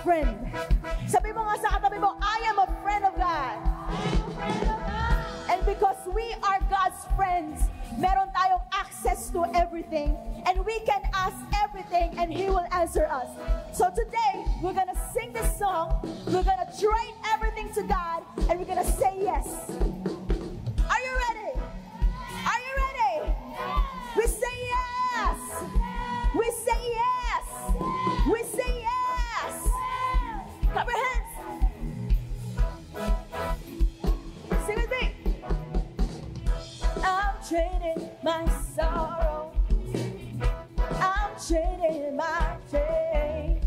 friend. Sabi mo nga sa katabi mo, I am a friend of God. And because we are God's friends, meron tayong access to everything, and we can ask everything, and He will answer us. So today, we're gonna sing this song, we're gonna trade everything to God, and we're gonna say yes. Are you ready? Are you ready? We say yes. We say yes. We say yes. Clap your hands. Sing with me. I'm trading my sorrow. I'm trading my pain.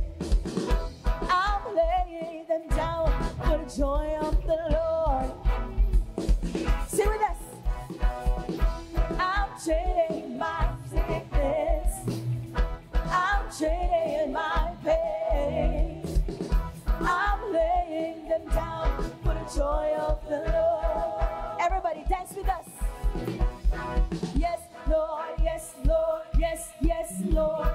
I'm laying them down for the joy of the Lord. Sing with us. I'm trading my sickness. I'm trading my pain. I'm laying them down for the joy of the Lord. Everybody dance with us. Yes, Lord, yes, Lord, yes, yes, Lord.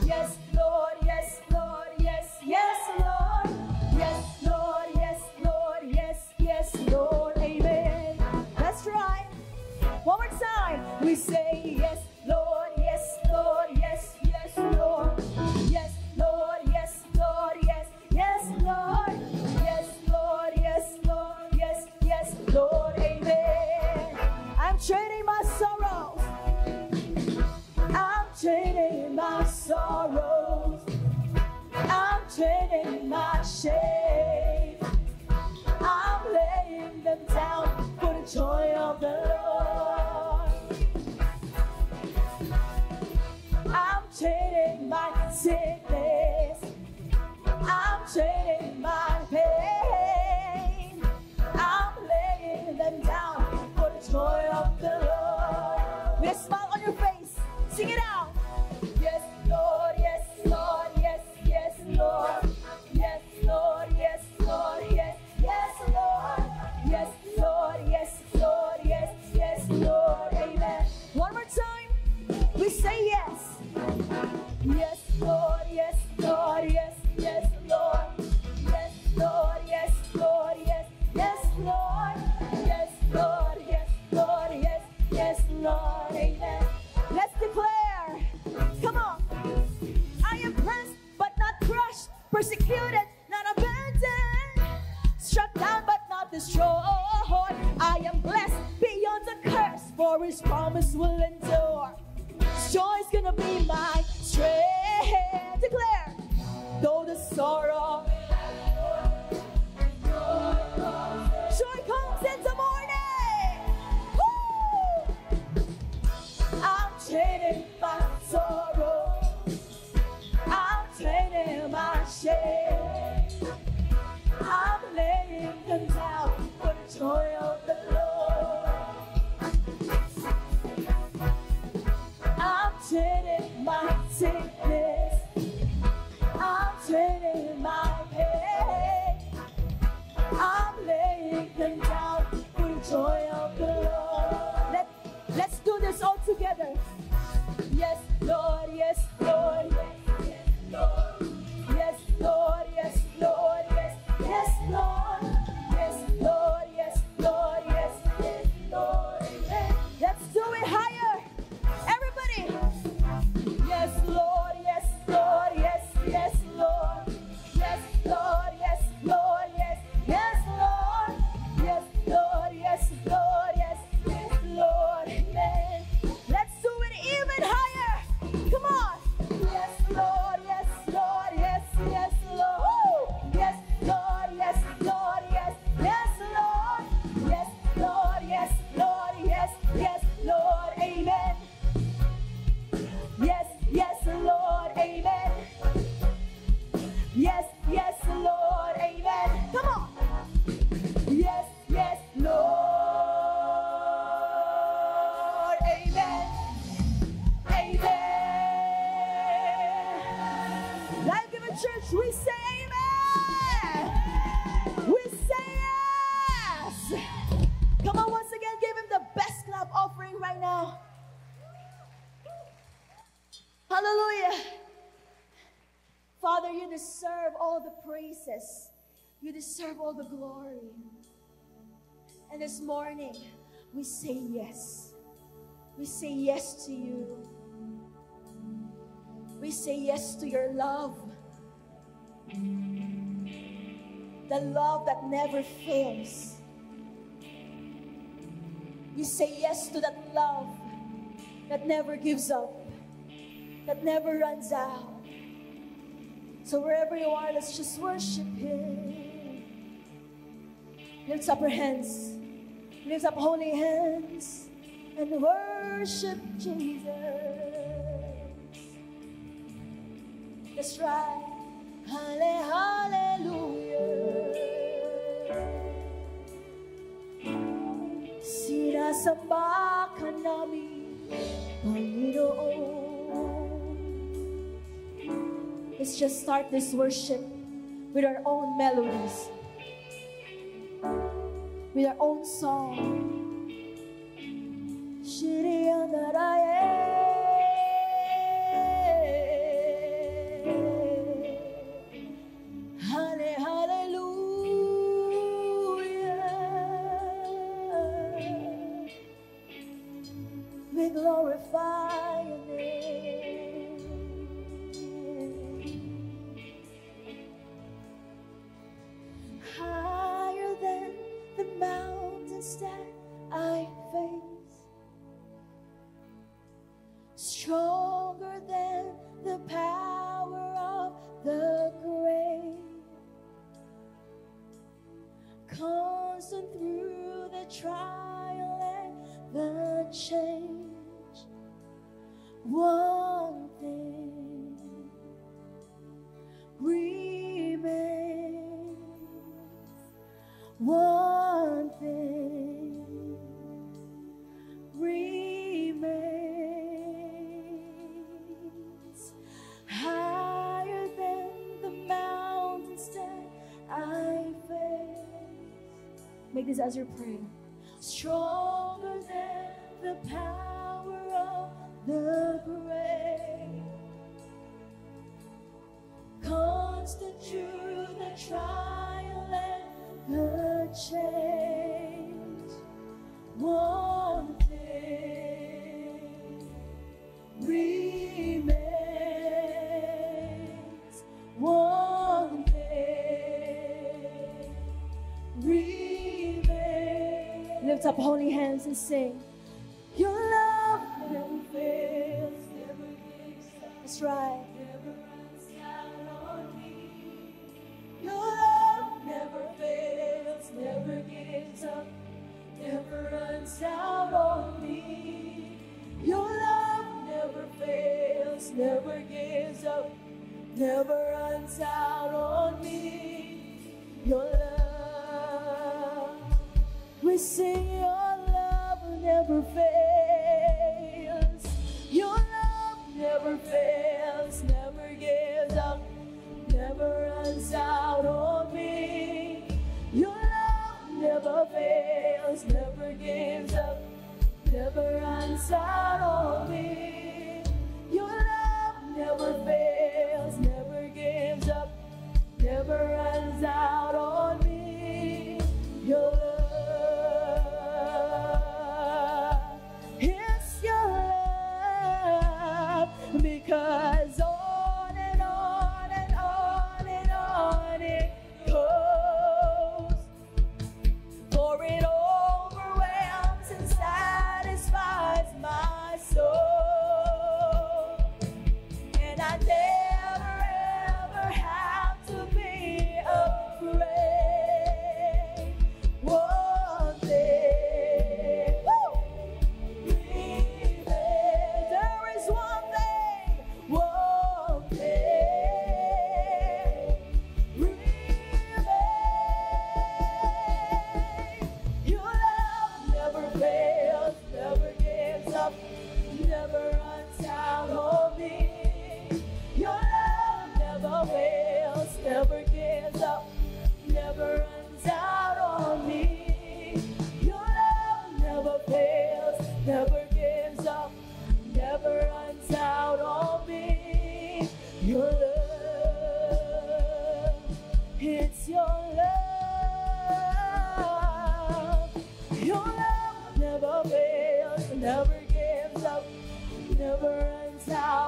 Yes, Lord, yes, Lord, yes, yes, Lord. Yes, Lord, yes, Lord, yes, yes, Lord. Amen. Let's try. One more time. We say yes, Lord, yes, Lord, yes, yes, Lord. Yes, Lord, yes, Lord, yes, yes, Lord. Yes, Lord, yes, Lord, yes, yes, Lord. Amen. I'm trading my sorrows. I'm trading my sorrows. I'm trading my shame. I'm laying them down for the joy of the Lord. I'm trading my sickness. I'm trading my pain. I'm laying them down for the joy of the Lord. With a smile on your face, sing it out. Yes, Lord, yes, Lord, yes, yes, Lord. Yes, Lord, yes, Lord, yes, yes, Lord. Yes, Lord, yes, Lord, yes, yes, Lord. Amen. One more time. We say yes. Yes, Lord, yes, Lord, yes, yes, Lord. Yes, Lord, yes, Lord, yes, yes, Lord. Yes, Lord, yes, Lord, yes, yes, Lord. Amen. Let's declare. Come on. I am pressed but not crushed, persecuted, not abandoned, struck down but not destroyed. I am blessed beyond the curse, for His promise will endure. Joy is gonna be my strength. Declare. Though the sorrow, joy comes in the morning. Woo! I'm trading my sorrow. I'm trading my shame. I'm laying them down for the joy of the Lord. I'm trading my sickness. I'm trading my pain. I'm laying them down for the joy of the Lord. Let's do this all together. Yes, Lord, yes, Lord. Yes, Lord. Yes, Lord, yes, Lord, yes, yes, Lord. Yes, Lord, yes, Lord, yes, yes, Lord. Amen. Let's do it higher. Everybody. Yes, Lord, yes, Lord, yes, yes, Lord. Yes, Lord, yes, Lord, yes, yes, Lord. Yes, Lord, yes, Lord, yes, yes, Lord. Amen. Let's do it even higher. Come on. Yes, Lord, yes, Lord, yes, yes, Lord. Woo! Yes, Lord, yes, Lord, yes, yes, Lord. Yes, Lord, yes, Lord, yes, yes, Lord. Amen. Yes, yes, Lord, amen. Yes, yes, Lord, amen. Come on. Yes, yes, Lord, amen. Amen. Life Giving Church, we say amen. We say yes. Come on, once again, give Him the best clap offering right now. Hallelujah. Father, you deserve all the praises. You deserve all the glory. And this morning, we say yes. We say yes to you. We say yes to your love. The love that never fails. We say yes to that love that never gives up, that never runs out. So wherever you are, let's just worship Him. Lift up your hands. Lift up holy hands and worship Jesus. That's right. Hallelujah. Sinasamba ka namin, Panginoon. Let's just start this worship with our own melodies, with our own song. We glorify your name. Higher than the mountains that I face, stronger than the power of the grave, constant through the trial and the change. One thing remains. One thing remains. Higher than the mountains that I face. Make this as your prayer. Stronger than the power of the grave, constant through the trial and the change. One thing remains. One thing remains. Lift up holy hands and sing. Your love never fails, never gives up. That's right. Never runs out on me. Your love never fails, never gives up, never runs out on me. Your love never fails, never gives up, never runs out on me. Your love, we sing your love never fails. Your love never fails, never gives up, never runs out on me. Your love never fails, never gives up, never runs out on me. Your love never fails, never gives up, never runs out on me. Your love.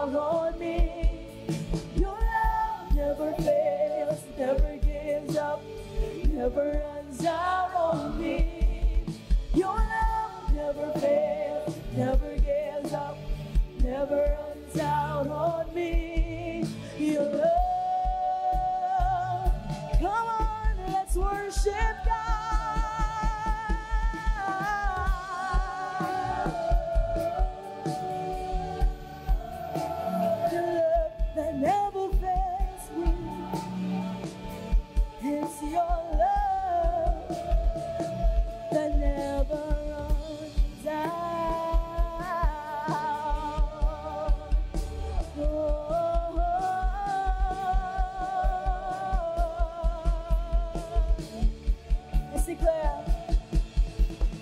out on me. Your love never fails, never gives up, never runs out on me. Your love never fails, never gives up, never runs out on me. Your love, come on, let's worship God. The love that never fails me, it's your love that never runs out. Let's declare.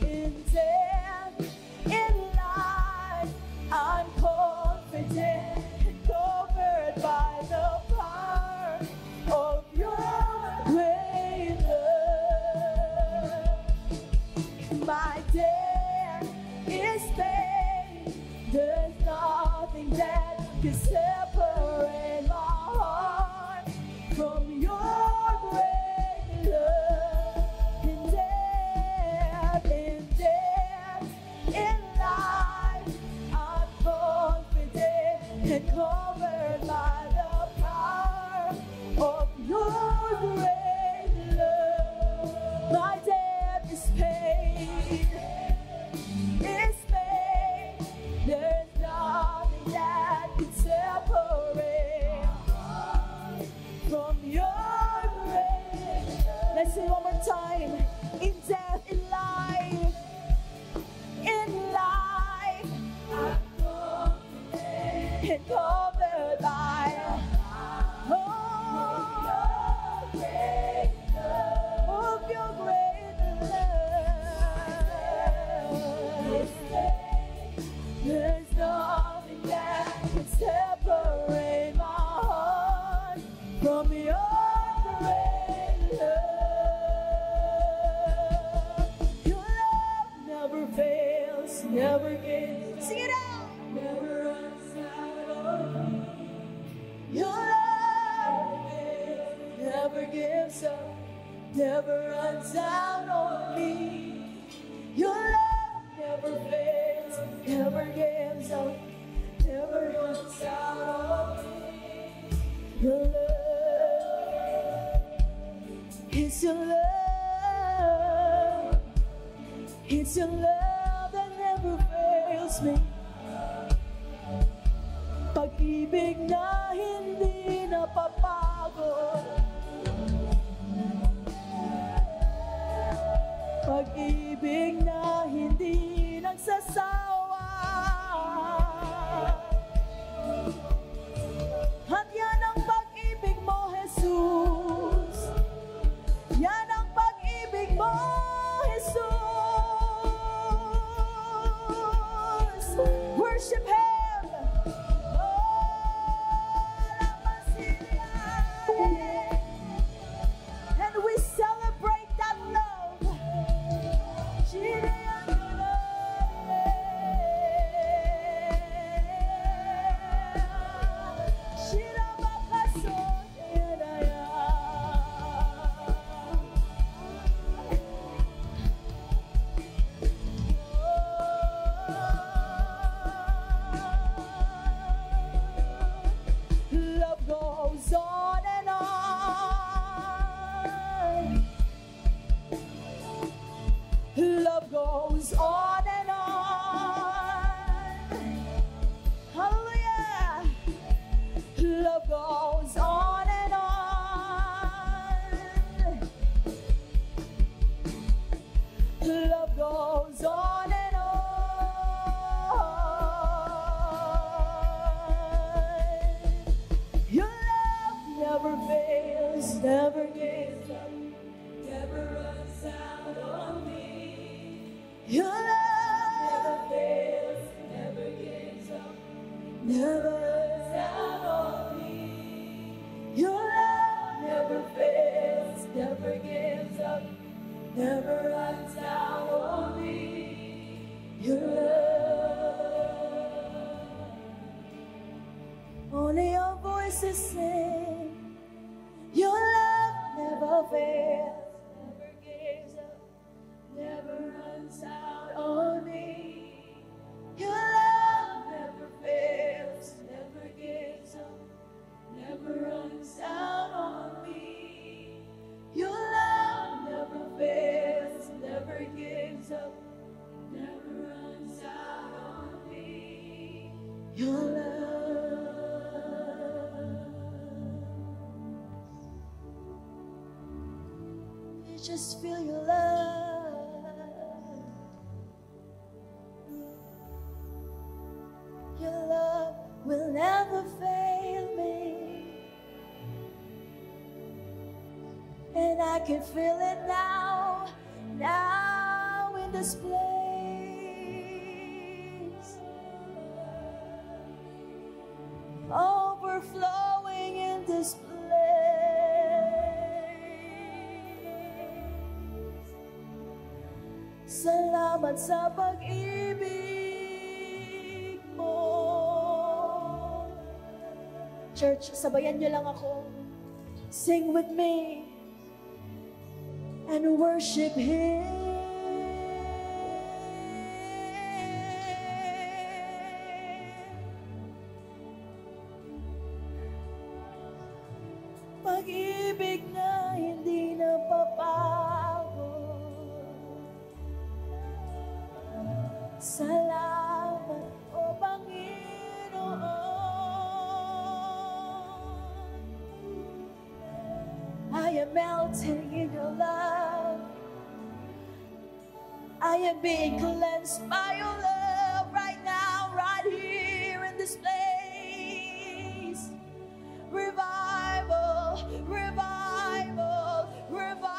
In death, in life, I'm confident, covered by the power of your great love. My debt is paid. There's nothing that can separate my heart from your great love. In death, in life, I'm confident and covered by the power of your great love. My debt is paid. It's paid. There's nothing that can separate from your grace. Let's sing one more time. In death, in life, I'm confident and covered by of your great love. There's nothing that can separate my heart from your great love. Your love never fails, never gives. Sing it out. Never runs out on me. Your love never gives up, never runs out on me. Your love never fails, never gives up, never runs out on me. Your love, it's your love, it's your love that never fails me. Pag-ibig na hindi napapago, pag-ibig na hindi nagsasawa. At yan ang pag-ibig mo, Jesus. Yan ang pag-ibig mo, Jesus. Worship Him. And we celebrate that love. Love goes on and on. Love goes on and on. Hallelujah. Love goes on and on. Love goes on and on. Your love never fails, never gives up, never runs out on me. Your love never fails, never gives up, never runs out on me. Your love never fails, never gives up, never runs out on me. Your love. Only your voices sing. Your love never fails, never gives up, never runs out on me. Your love never fails, never gives up, never runs out on me. Your love never fails, never gives up, never runs out on me. Your love. You just feel your love. Your love will never fail me. And I can feel it now, now in this place. Overflowing in this place. Salamat sa pag-ibig mo. Church, sabayan niyo lang ako. Sing with me and worship Him. Pag-ibig na hindi napapago. Salamat, O Panginoon. I am melting in your love. I am being cleansed by your love right now, right here in this place. Revival, revival, revival.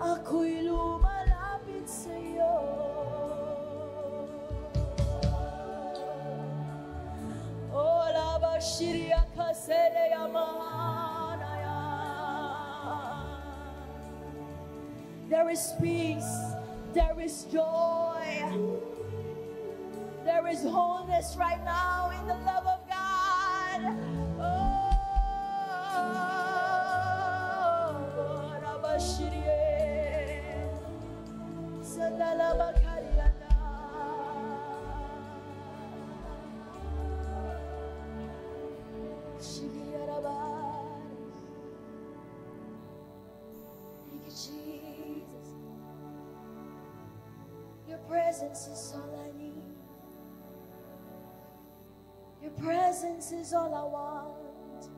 Ako'y lumalapit sa'yo. Ola ba shirya kasere yamanaya. There is peace, there is joy, there is wholeness right now in the love of God. Oh, Rabba shirye. Thank you, Jesus. Your presence is all I need. Your presence is all I want.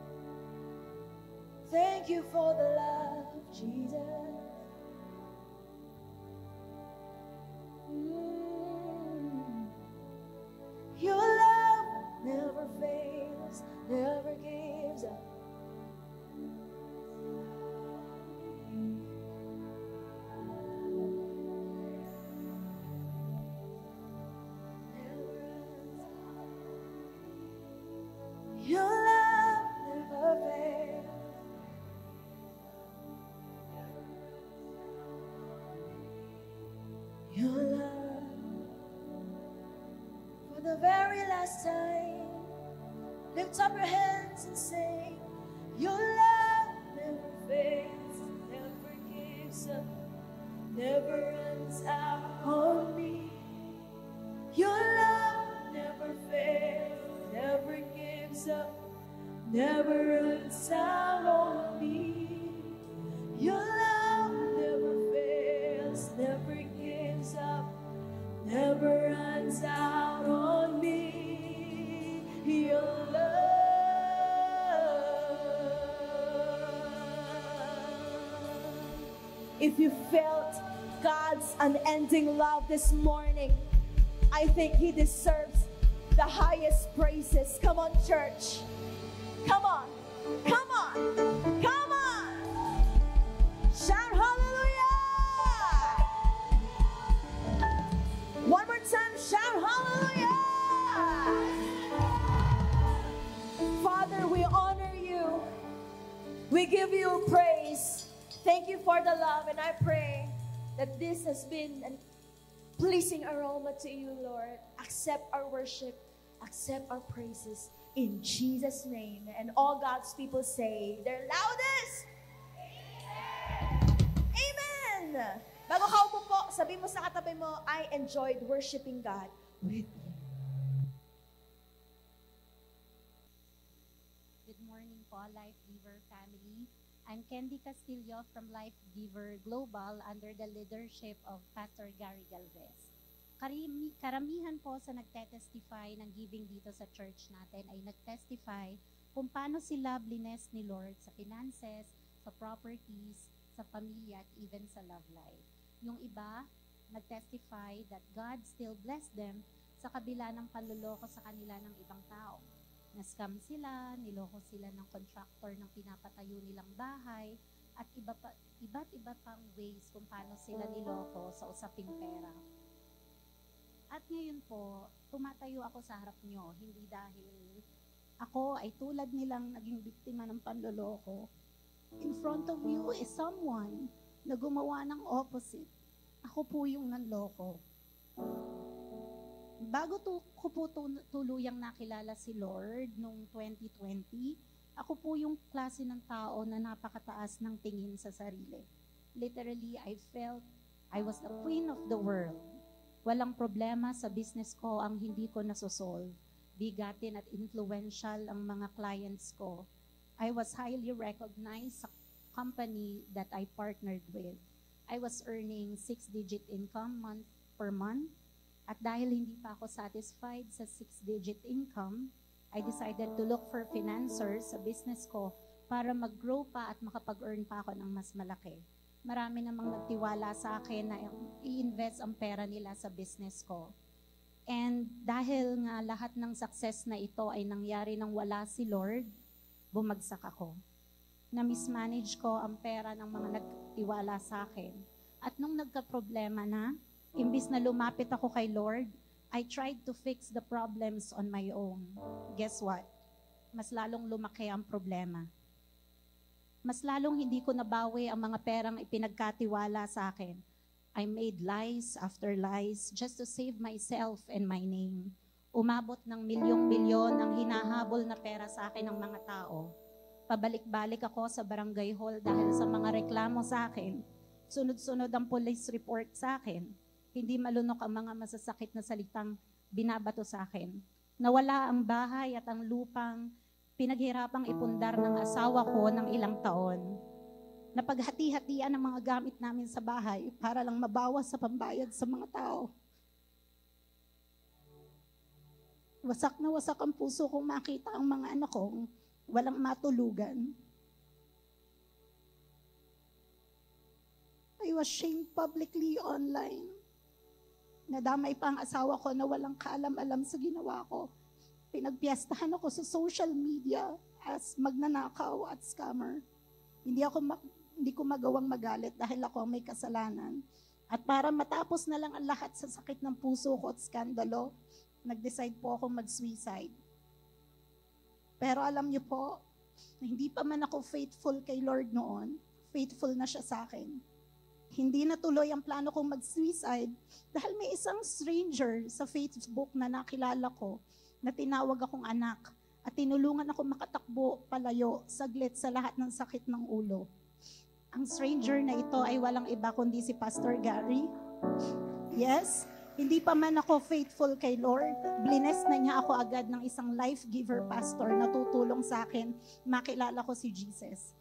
Thank you for the love, Jesus. Your love never fails, never gives up. Your love never fails. Your love, for the very last time, lift up your hands and say, your love never fails, never gives up, never runs out on me. Your love never fails, never gives up, never runs out on me. Your love never fails, never gives up, never runs out on me. Your love. If you felt God's unending love this morning, I think He deserves the highest praises. Come on, church. Come on. Come on. Come on. Shout hallelujah. One more time, shout hallelujah. Father, honor you. We give you praise. Thank you for the love, and I pray that this has been a pleasing aroma to you, Lord. Accept our worship, accept our praises in Jesus' name. And all God's people say their loudest, Amen! Bago ka upo po, sabi mo sa katabi mo, I enjoyed worshiping God with you. Good morning po, Life Giver family. I'm Candy Castillo from Life Giver Global under the leadership of Pastor Gary Galvez. Karamihan po sa nagtetestify ng giving dito sa church natin ay nagtestify kung paano sila blessed ni Lord sa finances, sa properties, sa pamilya at even sa love life. Yung iba, nagtestify that God still bless them sa kabila ng panluloko sa kanila ng ibang tao. Na-scam sila, niloko sila ng contractor ng pinapatayo nilang bahay, at iba't iba pang ways kung paano sila niloko sa usaping pera. At ngayon po, tumatayo ako sa harap nyo, hindi dahil ako ay tulad nilang naging biktima ng panloloko. In front of you is someone na gumawa ng opposite. Ako po yung nanloko. Bago ko po tuluyang nakilala si Lord noong 2020, ako po yung klase ng tao na napakataas ng tingin sa sarili. Literally, I felt I was the queen of the world. Walang problema sa business ko ang hindi ko nasosolve. Bigatin at influential ang mga clients ko. I was highly recognized sa company that I partnered with. I was earning 6-digit income month per month. At dahil hindi pa ako satisfied sa 6-digit income, I decided to look for financiers sa business ko para mag-grow pa at makapag-earn pa ako ng mas malaki. Marami namang nagtiwala sa akin na i-invest ang pera nila sa business ko. And dahil nga lahat ng success na ito ay nangyari nang wala si Lord, bumagsak ako. Na-mismanage ko ang pera ng mga nagtiwala sa akin. At nung nagka-problema na, imbis na lumapit ako kay Lord, I tried to fix the problems on my own. Guess what? Mas lalong lumaki ang problema. Mas lalong hindi ko nabawi ang mga perang ipinagkatiwala sa akin. I made lies after lies just to save myself and my name. Umabot ng milyong-milyon ang hinahabol na pera sa akin ng mga tao. Pabalik-balik ako sa barangay hall dahil sa mga reklamo sa akin. Sunod-sunod ang police report sa akin. Hindi malunok ang mga masasakit na salitang binabato sa akin. Nawala ang bahay at ang lupang pinaghirapang ipundar ng asawa ko ng ilang taon. Napaghati-hatian ang mga gamit namin sa bahay para lang mabawas sa pambayad sa mga tao. Wasak na wasak ang puso kong makita ang mga anak kong walang matulugan. I was shamed publicly online. Nadamay pa ang asawa ko na walang kaalam-alam sa ginawa ko. Pinagpiestahan ako sa social media as magnanakaw at scammer. Hindi ko magawang magalit dahil ako ang may kasalanan. At para matapos na lang ang lahat sa sakit ng puso ko at skandalo, nag-decide po ako mag-suicide. Pero alam niyo po, hindi pa man ako faithful kay Lord noon, faithful na siya sa akin. Hindi natuloy ang plano kong mag-suicide dahil may isang stranger sa Facebook na nakilala ko na tinawag akong anak at tinulungan ako makatakbo palayo saglit sa lahat ng sakit ng ulo. Ang stranger na ito ay walang iba kundi si Pastor Gary. Yes, hindi pa man ako faithful kay Lord, blines na niya ako agad ng isang life giver pastor na tutulong sa akin makilala ko si Jesus.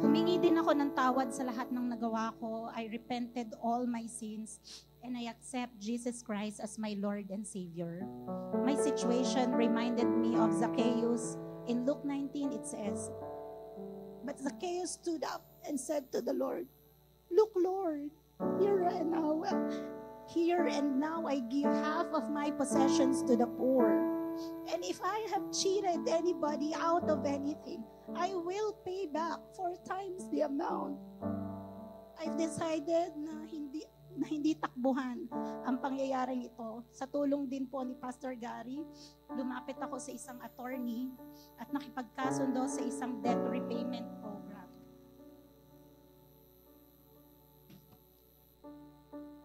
Humingi din ako ng tawad sa lahat ng nagawa ko. I repented all my sins and I accept Jesus Christ as my Lord and Savior. My situation reminded me of Zacchaeus. In Luke 19, it says, "But Zacchaeus stood up and said to the Lord, 'Look, Lord, here and now I give half of my possessions to the poor. And if I have cheated anybody out of anything, I will pay back 4 times the amount.'" I've decided na na hindi takbuhan ang pangyayaring ito. Sa tulong din po ni Pastor Gary, lumapit ako sa isang attorney at nakipagkasundo sa isang debt repayment program.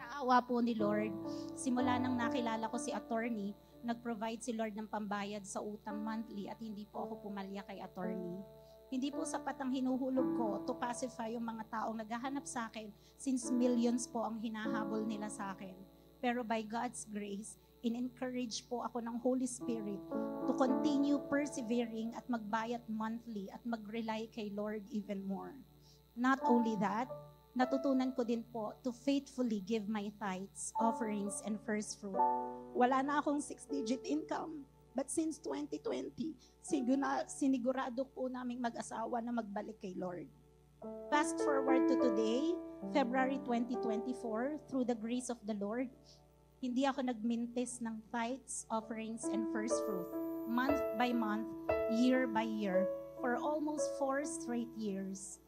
Naawa po ni Lord, simula nang nakilala ko si attorney, nag-provide si Lord ng pambayad sa utang monthly at hindi po ako pumalya kay attorney. Hindi po sapat ang hinuhulog ko to pacify yung mga taong naghahanap sa akin since millions po ang hinahabol nila sa akin. Pero by God's grace, in-encourage po ako ng Holy Spirit to continue persevering at magbayad monthly at mag-rely kay Lord even more. Not only that, natutunan ko din po to faithfully give my tithes, offerings, and first fruit. Wala na akong 6-digit income. But since 2020, sinigurado po naming mag-asawa na magbalik kay Lord. Fast forward to today, February 2024, through the grace of the Lord, hindi ako nagmintis ng tithes, offerings, and first fruit, month by month, year by year, for almost 4 straight years.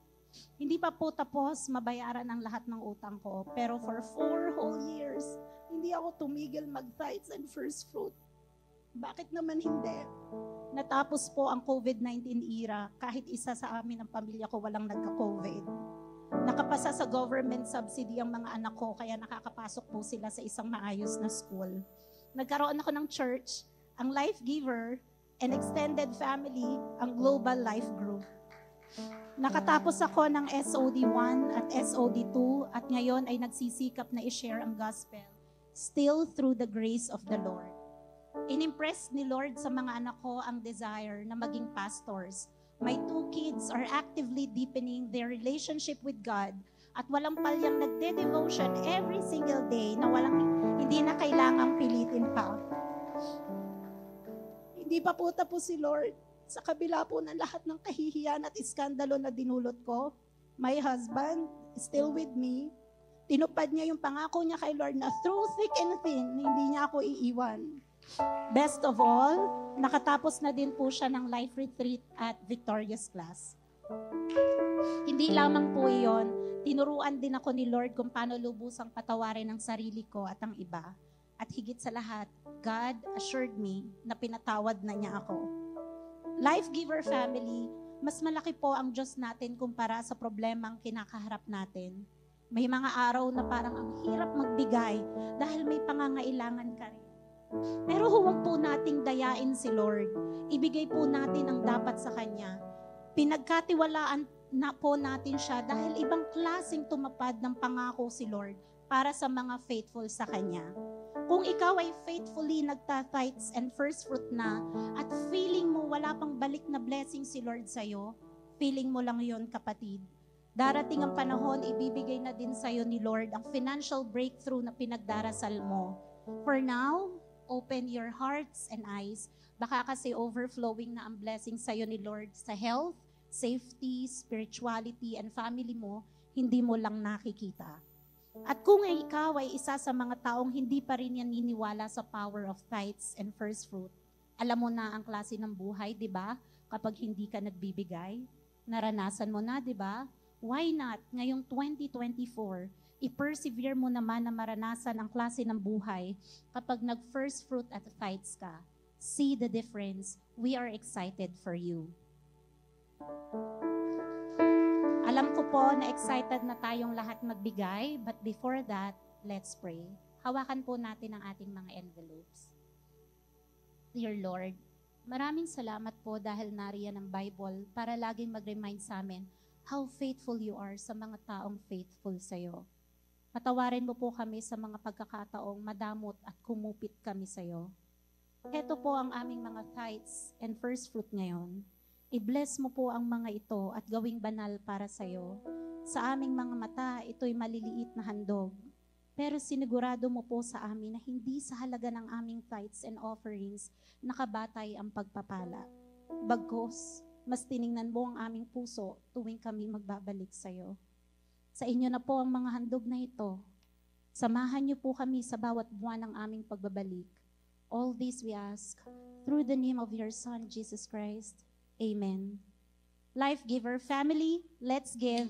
Hindi pa po tapos mabayaran ang lahat ng utang ko, pero for 4 whole years, hindi ako tumigil mag-tithes and first fruit. Bakit naman hindi? Natapos po ang COVID-19 era, kahit isa sa amin ng pamilya ko walang nagka-COVID. Nakapasa sa government subsidy ang mga anak ko, kaya nakakapasok po sila sa isang maayos na school. Nagkaroon ako ng church, ang Life Giver, and extended family, ang Global Life Group. Nakatapos ako ng SOD 1 at SOD 2 at ngayon ay nagsisikap na i-share ang gospel, still through the grace of the Lord. Inimpress ni Lord sa mga anak ko ang desire na maging pastors. My 2 kids are actively deepening their relationship with God at walang palyang nagde-devotion every single day na hindi na kailangang pilitin pa. Hindi pa po tapos si Lord. Sa kabila po ng lahat ng kahihiyan at iskandalo na dinulot ko, my husband is still with me. Tinupad niya yung pangako niya kay Lord na through thick and thin, hindi niya ako iiwan. Best of all, nakatapos na din po siya ng life retreat at Victorious Class. Hindi lamang po iyon, tinuruan din ako ni Lord kung paano lubusang patawarin ang sarili ko at ang iba. At higit sa lahat, God assured me na pinatawad na niya ako. Life Giver family, mas malaki po ang Diyos natin kumpara sa problemang kinakaharap natin. May mga araw na parang ang hirap magbigay dahil may pangangailangan ka rin. Pero huwag po nating dayain si Lord. Ibigay po natin ang dapat sa Kanya. Pinagkatiwalaan na po natin siya dahil ibang klaseng tumapad ng pangako si Lord para sa mga faithful sa Kanya. Kung ikaw ay faithfully nagta-tithes and first fruit na at feeling mo wala pang balik na blessing si Lord sa'yo, feeling mo lang yon kapatid. Darating ang panahon, ibibigay na din sa'yo ni Lord ang financial breakthrough na pinagdarasal mo. For now, open your hearts and eyes. Baka kasi overflowing na ang blessing sa'yo ni Lord sa health, safety, spirituality, and family mo, hindi mo lang nakikita. At kung ikaw ay isa sa mga taong hindi pa rin yan niniwala sa power of tithes and first fruit, alam mo na ang klase ng buhay, di ba? Kapag hindi ka nagbibigay, naranasan mo na, di ba? Why not, ngayong 2024, i-persevere mo naman na maranasan ang klase ng buhay kapag nag-first fruit at tithes ka. See the difference. We are excited for you. Alam ko po na excited na tayong lahat magbigay, but before that, let's pray. Hawakan po natin ang ating mga envelopes. Dear Lord, maraming salamat po dahil nariyan ang Bible para laging mag-remind sa amin how faithful you are sa mga taong faithful sa iyo. Patawarin mo po kami sa mga pagkakataong madamot at kumupit kami sa iyo. Ito po ang aming mga tithes and first fruit ngayon. I-bless mo po ang mga ito at gawing banal para sa iyo. Sa aming mga mata, ito'y maliliit na handog. Pero sinigurado mo po sa amin na hindi sa halaga ng aming tithes and offerings nakabatay ang pagpapala. Bagkus, mas tiningnan mo ang aming puso tuwing kami magbabalik sa iyo. Sa inyo na po ang mga handog na ito. Samahan niyo po kami sa bawat buwan ng aming pagbabalik. All this we ask through the name of your Son, Jesus Christ. Amen. Life Giver family, let's give.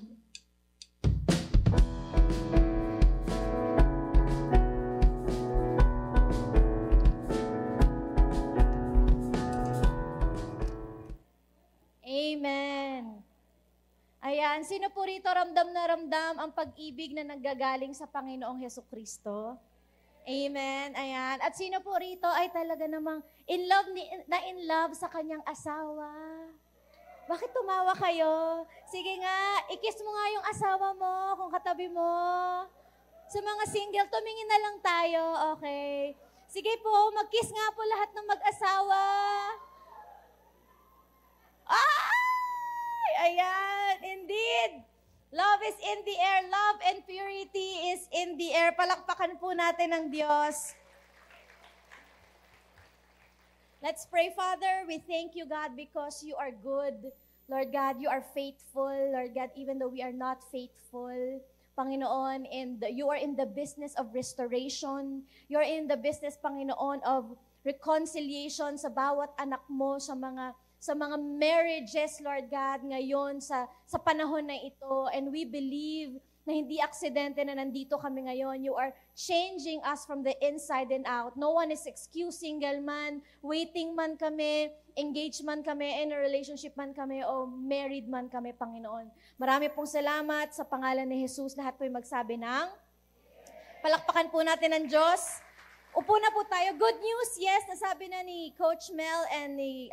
Ayan, sino po rito ramdam na ramdam ang pag-ibig na nanggagaling sa Panginoong Hesukristo? Amen. Ayan. At sino po rito ay talaga namang in love sa kanyang asawa? Bakit tumawa kayo? Sige nga, i-kiss mo nga yung asawa mo kung katabi mo. Sa mga single, tumingin na lang tayo. Okay. Sige po, mag-kiss nga po lahat ng mag-asawa. Ay! Ayan, indeed. Love is in the air. Love and purity is in the air. Palakpakan po natin ang Diyos. Let's pray, Father. We thank you, God, because you are good. Lord God, you are faithful. Lord God, even though we are not faithful, Panginoon, and you are in the business of restoration. You are in the business, Panginoon, of reconciliation sa bawat anak mo, sa mga marriages, Lord God, ngayon sa panahon na ito. And we believe na hindi aksidente na nandito kami ngayon. You are changing us from the inside and out. No one is excused, single man, waiting man kami, engaged man kami, in a relationship man kami, o married man kami, Panginoon. Marami pong salamat sa pangalan ni Jesus. Lahat po'y magsabi ng palakpakan po natin ang Diyos. Upo na po tayo. Good news, yes, nasabi na ni Coach Mel and ni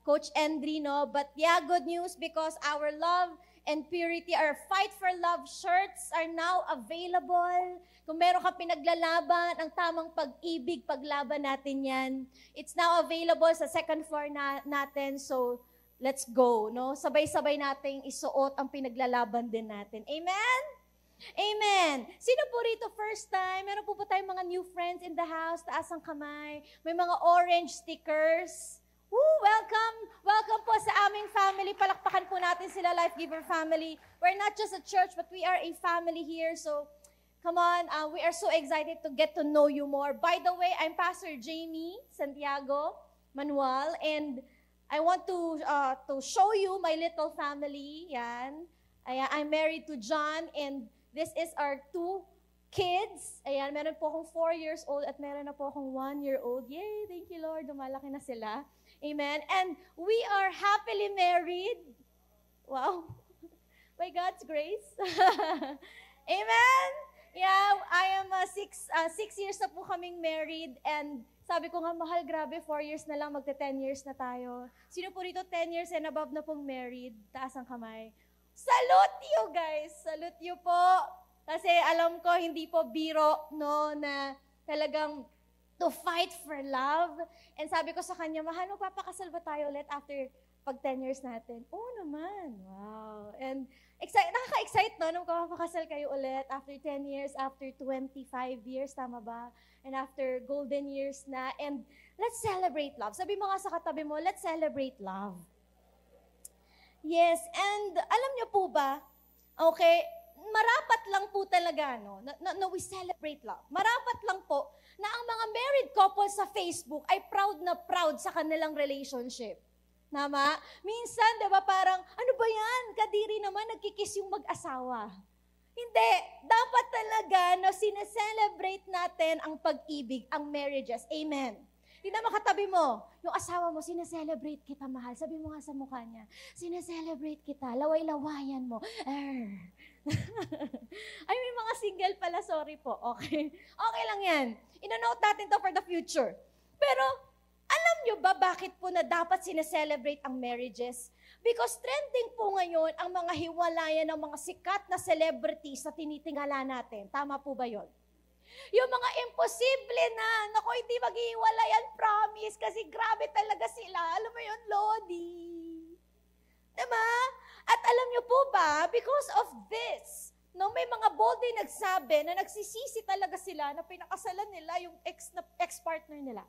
Coach Endry, no? But yeah, good news because our love and purity, our Fight for Love shirts are now available. Kung meron ka pinaglalaban, ang tamang pag-ibig, paglaban natin yan. It's now available sa second floor natin, so let's go, no? Sabay-sabay nating isuot ang pinaglalaban din natin. Amen? Amen. Sino po rito first time? Meron po tayong mga new friends in the house? Taas ang kamay. May mga orange stickers. Woo, welcome. Welcome po sa aming family. Palakpakan po natin sila, Life Giver family. We're not just a church, but we are a family here. So, come on. We are so excited to get to know you more. By the way, I'm Pastor Jamie Santiago Manuel, and I want to show you my little family. Yan. I'm married to John, and this is our 2 kids. Ayan, meron po akong 4 years old at meron na po akong 1 year old. Yay, thank you Lord, dumalaki na sila. Amen. And we are happily married. Wow. By God's grace. Amen. Yeah, I am 6 years na po kaming married, and sabi ko nga, mahal, grabe, 4 years na lang, magte-10 years na tayo. Sino po rito 10 years and above na pong married? Taas ang kamay. Salute you guys! Salute you po! Kasi alam ko, hindi po biro, no, na talagang to fight for love. And sabi ko sa kanya, mahal, magpapakasal ba tayo ulit after pag 10 years natin? Oo naman. Wow. And nakaka-excite, no, nung kapapakasal kayo ulit after 10 years, after 25 years, tama ba? And after golden years na. And let's celebrate love. Sabi mo nga sa katabi mo, let's celebrate love. Yes, and alam niyo po ba, okay, marapat lang po talaga, no, na we celebrate love. Marapat lang po na ang mga married couples sa Facebook ay proud na proud sa kanilang relationship. Tama? Minsan, di ba, parang, ano ba yan? Kadiri naman, nagkikiss yung mag-asawa. Hindi. Dapat talaga na sineselebrate natin ang pag-ibig, ang marriages. Amen. Hindi na makatabi mo. Yung asawa mo, sineselebrate kita, mahal. Sabi mo nga sa mukha niya, sineselebrate kita, laway-lawayan mo. Ay, may mga single pala, sorry po. Okay. Okay lang yan. Ino-note natin to for the future. Pero, alam nyo ba bakit po na dapat sineselebrate ang marriages? Because trending po ngayon ang mga hiwalayan ng mga sikat na celebrities na tinitingala natin. Tama po ba yon? Yung mga imposible na, naku, hindi maghihiwalayan, promise, kasi grabe talaga sila. Alam mo yun, Lodi. Diba? At alam niyo po ba, because of this, no, may mga boldly nagsabi na nagsisisi talaga sila na pinakasalan nila yung ex-partner nila.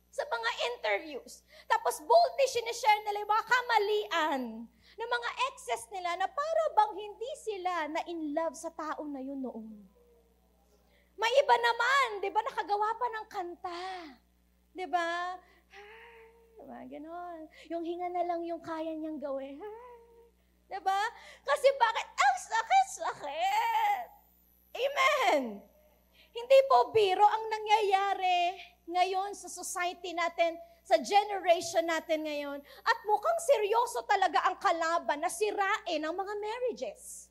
Sa mga interviews. Tapos boldly sinishare nila yung mga kamalian ng mga exes nila na para bang hindi sila na in love sa tao na yun noon. May iba naman, di ba, nakagawa pa ng kanta. Di ba? Diba, ganon. Yung hinga na lang yung kaya niyang gawin. Di ba? Kasi bakit? Ang sakit-sakit. Amen. Hindi po biro ang nangyayari ngayon sa society natin, sa generation natin ngayon. At mukhang seryoso talaga ang kalaban na sirain ang mga marriages.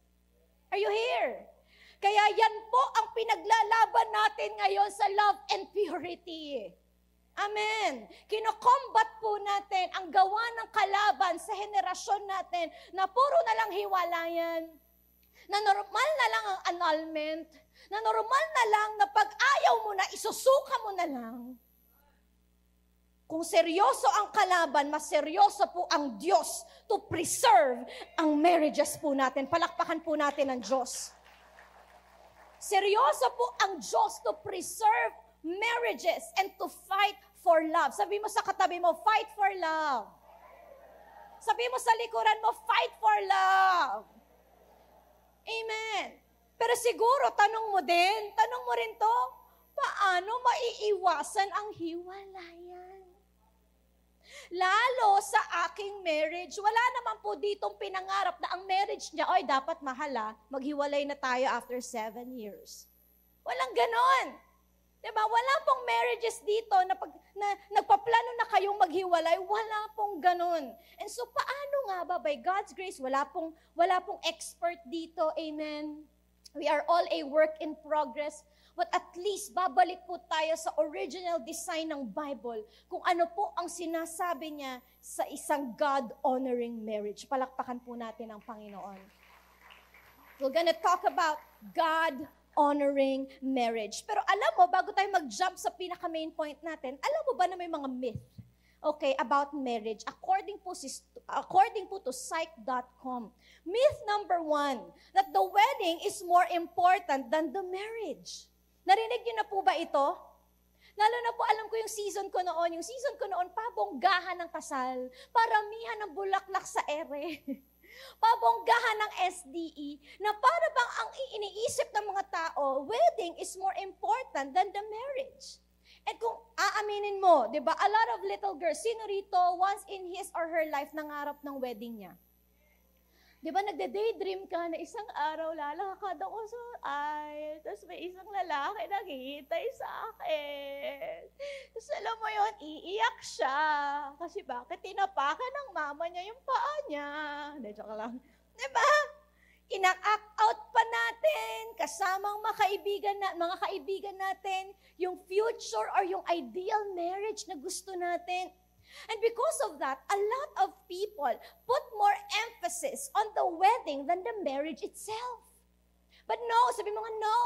Are you here? Kaya yan po ang pinaglalaban natin ngayon sa love and purity. Amen. Kino-combat po natin ang gawa ng kalaban sa henerasyon natin na puro na lang hiwalayan, na normal na lang ang annulment, na normal na lang na pag ayaw mo na, isusuka mo na lang. Kung seryoso ang kalaban, mas seryoso po ang Diyos to preserve ang marriages po natin. Palakpakan po natin ang Diyos. Seryoso po ang Diyos to preserve marriages and to fight for love. Sabi mo sa katabi mo, fight for love. Sabi mo sa likuran mo, fight for love. Amen. Pero siguro, tanong mo rin to, paano maiiwasan ang hiwalayan? Lalo sa aking marriage, wala naman po ditong pinangarap na ang marriage niya, ay dapat mahala, maghiwalay na tayo after 7 years. Walang ganon. Diba? Wala pong marriages dito na nagpaplano na kayong maghiwalay. Wala pong ganun. And so, paano nga ba? By God's grace, wala pong expert dito. Amen. We are all a work in progress. But at least, babalik po tayo sa original design ng Bible kung ano po ang sinasabi niya sa isang God-honoring marriage. Palakpakan po natin ang Panginoon. We're gonna talk about God-honoring marriage. Pero alam mo, bago tayo mag-jump sa pinaka-main point natin, alam mo ba na may mga myth, okay, about marriage? According po to psych.com. Myth number 1, that the wedding is more important than the marriage. Narinig niyo na po ba ito? Lalo na po, alam ko yung season ko noon, pabonggahan ng kasal, paramihan ng bulaklak sa ere. Pabonggahan ng SDE, na para bang ang iniisip ng mga tao, wedding is more important than the marriage. And kung aaminin mo, di ba, a lot of little girls, sino rito, once in his or her life, nangarap ng wedding niya? Di ba, nagde-daydream ka na isang araw, lalakad ako sa aisle, tapos may isang lalaki naghihintay sa akin. Tapos alam mo yun, iiyak siya. Kasi bakit tinapakan ng mama niya yung paa niya? Hindi, joke lang. Di ba? Ina-act out pa natin, kasamang mga kaibigan natin, yung future or yung ideal marriage na gusto natin. And because of that, a lot of people put more emphasis on the wedding than the marriage itself. But no, sabi mo nga, no.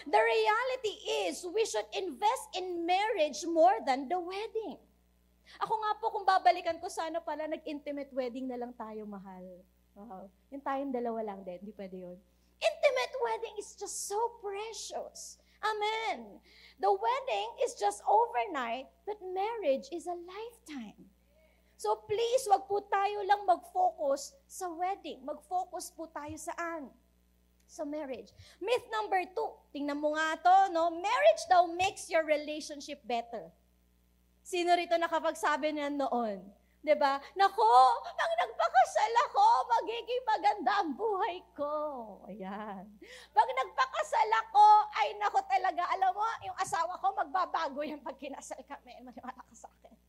The reality is, we should invest in marriage more than the wedding. Ako nga po, kung babalikan ko, sana pala nag-intimate wedding na lang tayo, mahal. Wow. Yung tayong dalawa lang din, hindi pwede yun. Intimate wedding is just so precious. Amen. The wedding is just overnight, but marriage is a lifetime. So please, wag po tayo lang mag-focus sa wedding. Mag-focus po tayo saan? Sa marriage. Myth number 2, tingnan mo nga to, no? Marriage daw makes your relationship better. Sino rito nakapagsabi niyan noon? Diba? Nako, pag nagpakasal ako, magiging maganda ang buhay ko. Ayan. Pag nagpakasal ako, ay nako talaga, alam mo, yung asawa ko, magbabago yan pag kinasal kami. Maniwala ka sa akin.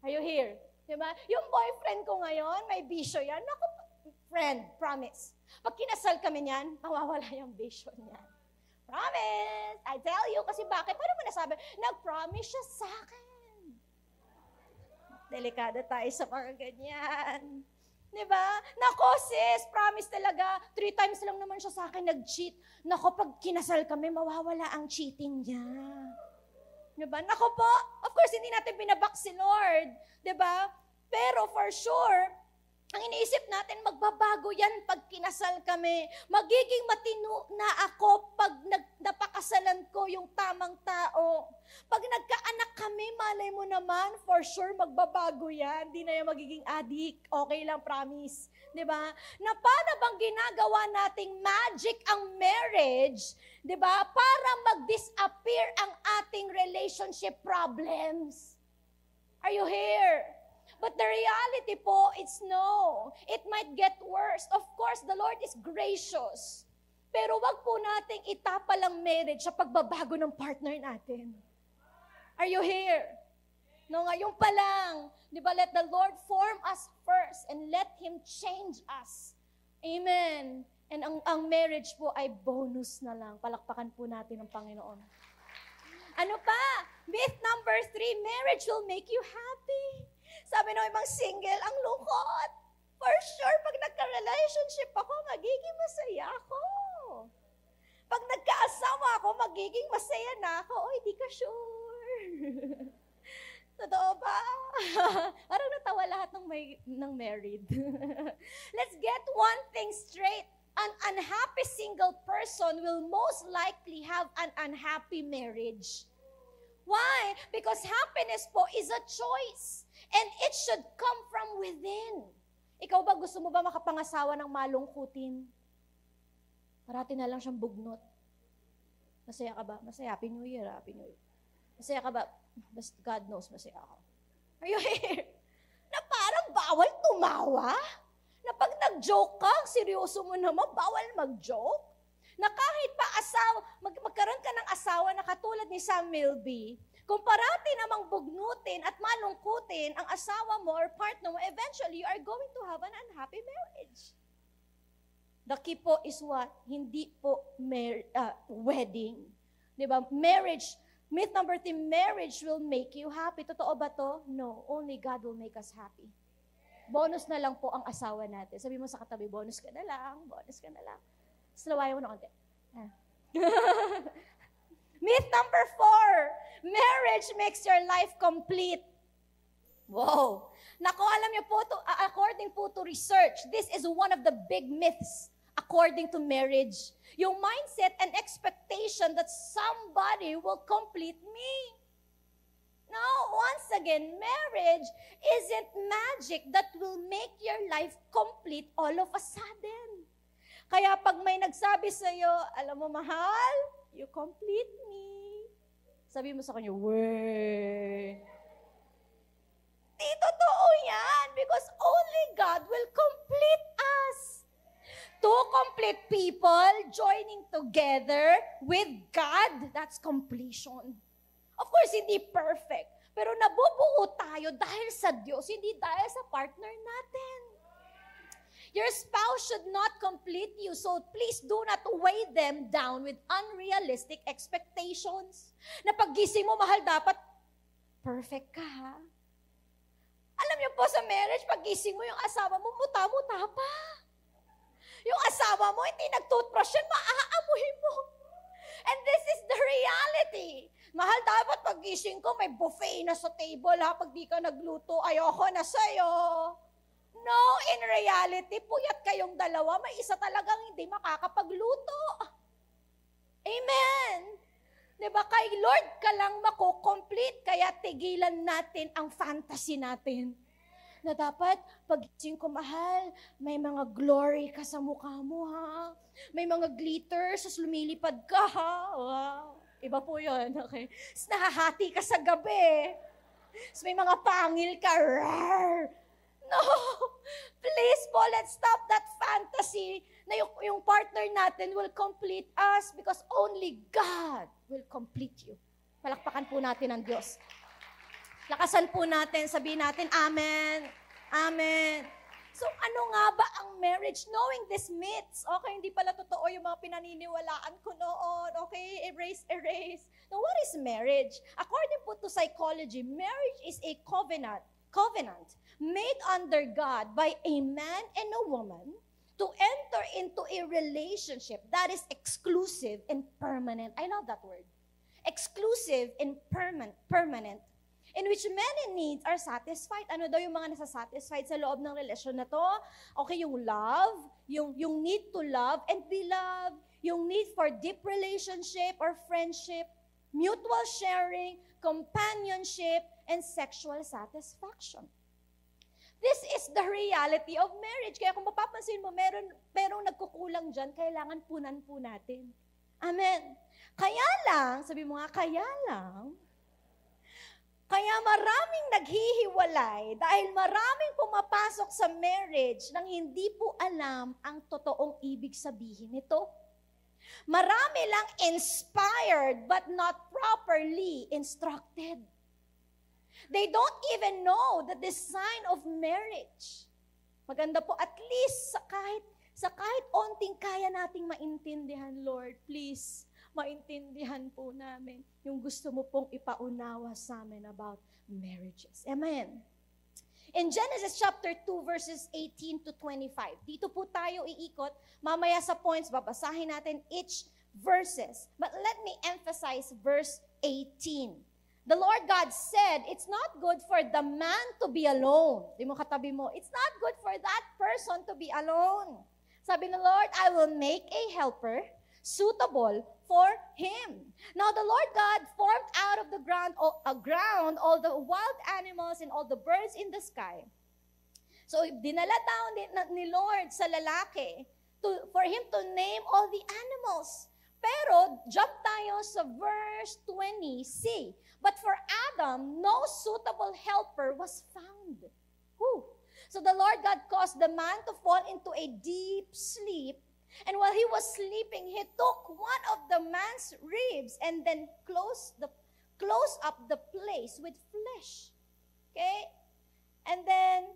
Are you here? Diba? Yung boyfriend ko ngayon, may bisyo yan. Nako, friend, promise. Pag kinasal kami niyan, mawawala yung bisyo niyan. Promise! I tell you, kasi bakit? Paano mo nasabi? Nag-promise siya sa akin. Delikado tayo sa mga ganyan. Diba? Nako sis, promise talaga, 3 times lang naman siya sa akin nag-cheat. Nako, pag kinasal kami, mawawala ang cheating niya. Diba? Nako po, of course, hindi natin binabak si Lord. Diba? Pero for sure, ang iniisip natin, magbabago yan pag kinasal kami. Magiging matino na ako pag napakasalan ko yung tamang tao. Pag nagkaanak kami, malay mo naman, for sure, magbabago yan. Di na yung magiging addict. Okay lang, promise. Diba? Na para bang ginagawa nating magic ang marriage, diba? Para mag-disappear ang ating relationship problems. Are you here? But the reality po, it's no. It might get worse. Of course, the Lord is gracious. Pero wag po nating itapalang marriage sa pagbabago ng partner natin. Are you here? No, ngayon pa lang. Di ba, let the Lord form us first and let Him change us. Amen. And ang marriage po ay bonus na lang. Palakpakan po natin ang Panginoon. Ano pa? Myth number 3, marriage will make you happy. Sabi ng ibang single, ang lungkot. For sure, pag nagka-relationship ako, magiging masaya ako. Pag nagka-asawa ako, magiging masaya na ako. Oy, di ka sure. Totoo ba? Parang natawa lahat ng married. Let's get one thing straight. An unhappy single person will most likely have an unhappy marriage. Why? Because happiness po is a choice. And it should come from within. Ikaw ba, gusto mo ba makapangasawa ng malungkutin? Parati na lang siyang bugnot. Masaya ka ba? Masaya. Happy New Year. Happy New Year. Masaya ka ba? God knows, masaya ako. Are you here? Na parang bawal tumawa? Na pag nag-joke ka, seryoso mo naman, bawal mag-joke? Na kahit pa magkaroon ka ng asawa na katulad ni Sam Milby, kung parati namang bugnutin at malungkutin ang asawa mo or partner mo, eventually you are going to have an unhappy marriage. The key po is what? Hindi po wedding. Diba? Marriage, myth number 3, marriage will make you happy. Totoo ba to? No. Only God will make us happy. Bonus na lang po ang asawa natin. Sabi mo sa katabi, bonus ka na lang, bonus ka na lang. Slawayan mo na konti. Myth number 4, marriage makes your life complete. Wow. Naku, alam niyo po, according po to research, this is one of the big myths according to marriage. Yung mindset and expectation that somebody will complete me. No, once again, marriage isn't magic that will make your life complete all of a sudden. Kaya pag may nagsabi sa'yo, alam mo, mahal, you complete me. Sabi mo sa kanya, wey. Di totoo yan because only God will complete us. Two complete people joining together with God, that's completion. Of course, hindi perfect. Pero nabubuo tayo dahil sa Diyos, hindi dahil sa partner natin. Your spouse should not complete you, so please do not weigh them down with unrealistic expectations. Na paggising mo, mahal, dapat perfect ka, ha? Alam niyo po sa marriage, paggising mo, yung asawa mo, muta-muta pa. Yung asawa mo, hindi nag-toothbrush yan, maaamuhin mo. And this is the reality. Mahal, dapat paggising ko, may buffet na sa table, ha? Pag di ka nagluto, ayoko na sa'yo. No, in reality, puyat kayong dalawa, may isa talagang hindi makakapagluto. Amen. Diba, kay Lord ka lang mako-complete, kaya tigilan natin ang fantasy natin. Na dapat, paggising ko, mahal, may mga glory ka sa mukha mo, ha? May mga glitters, sa lumilipad ka, ha? Wow. Iba po yun, okay? Tapos nahahati ka sa gabi. Tapos may mga pangil ka, rawr. No, please po, let's stop that fantasy na yung partner natin will complete us because only God will complete you. Palakpakan po natin ang Diyos. Lakasan po natin, sabihin natin, Amen, Amen. So ano nga ba ang marriage? Knowing these myths, okay, hindi pala totoo yung mga pinaniniwalaan ko noon. Okay, erase. Now, what is marriage? According po to psychology, marriage is a covenant made under God by a man and a woman to enter into a relationship that is exclusive and permanent. I love that word. Exclusive and permanent. In which many needs are satisfied. Ano daw yung mga nasa-satisfied sa loob ng relasyon na to? Okay, yung love, yung need to love and be loved, yung need for deep relationship or friendship, mutual sharing, companionship, and sexual satisfaction. This is the reality of marriage. Kaya kung mapapansin mo, merong nagkukulang dyan, kailangan punan po natin. Amen. Kaya lang, sabi mo nga, kaya maraming naghihiwalay dahil maraming pumapasok sa marriage nang hindi po alam ang totoong ibig sabihin nito. Marami lang inspired but not properly instructed. They don't even know the design of marriage. Maganda po, at least sa kahit onting kaya nating maintindihan, Lord, please, maintindihan po namin yung gusto mo pong ipaunawa sa amin about marriages. Amen. In Genesis chapter 2, verses 18 to 25, dito po tayo iikot. Mamaya sa points, babasahin natin each verses. But let me emphasize verse 18. The Lord God said, it's not good for the man to be alone. Di mo katabi mo, it's not good for that person to be alone. Sabi ng Lord, I will make a helper suitable for him. Now the Lord God formed out of the ground all the wild animals and all the birds in the sky. So dinala down ni Lord sa lalaki for him to name all the animals. Pero jump tayo sa verse 20c. But for Adam, no suitable helper was found. Whew. So the Lord God caused the man to fall into a deep sleep. And while he was sleeping, he took one of the man's ribs and then closed up the place with flesh. Okay? And then,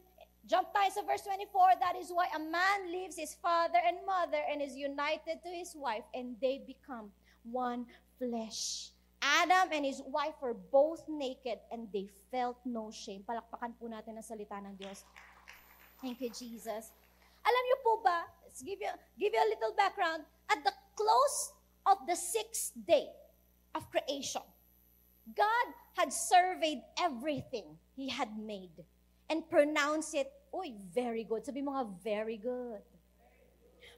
jump tayo sa verse 24. That is why a man leaves his father and mother and is united to his wife, and they become one flesh. Adam and his wife were both naked and they felt no shame. Palakpakan po natin ang salita ng Diyos. Thank you, Jesus. Alam niyo po ba, let's give you a little background. At the close of the 6th day of creation, God had surveyed everything He had made and pronounced it, very good. Sabi mo nga, very good.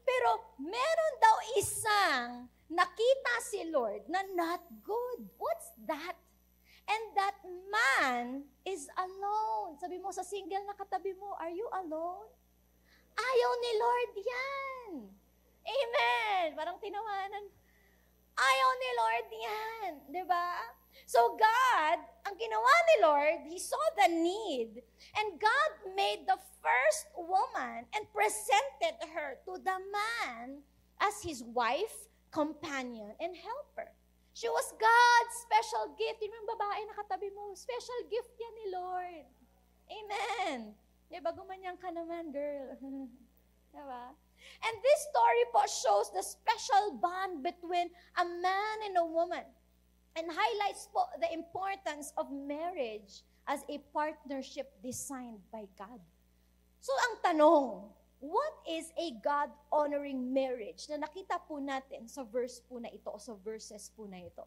Pero meron daw isang nakita si Lord na not good. What's that? And that man is alone. Sabi mo sa single na katabi mo, are you alone? Ayaw ni Lord yan. Amen. Parang tinawanan. Ayaw ni Lord yan. Diba? So God, ang ginawa ni Lord, He saw the need. And God made the first woman and presented her to the man as his wife, companion, and helper. She was God's special gift. Yung babae na katabi mo, special gift yan ni Lord. Amen. Diba, gumanyang ka naman, girl. Diba? And this story po shows the special bond between a man and a woman and highlights po the importance of marriage as a partnership designed by God. So ang tanong, what is a God-honoring marriage na nakita po natin sa verse po na ito o sa verses po na ito?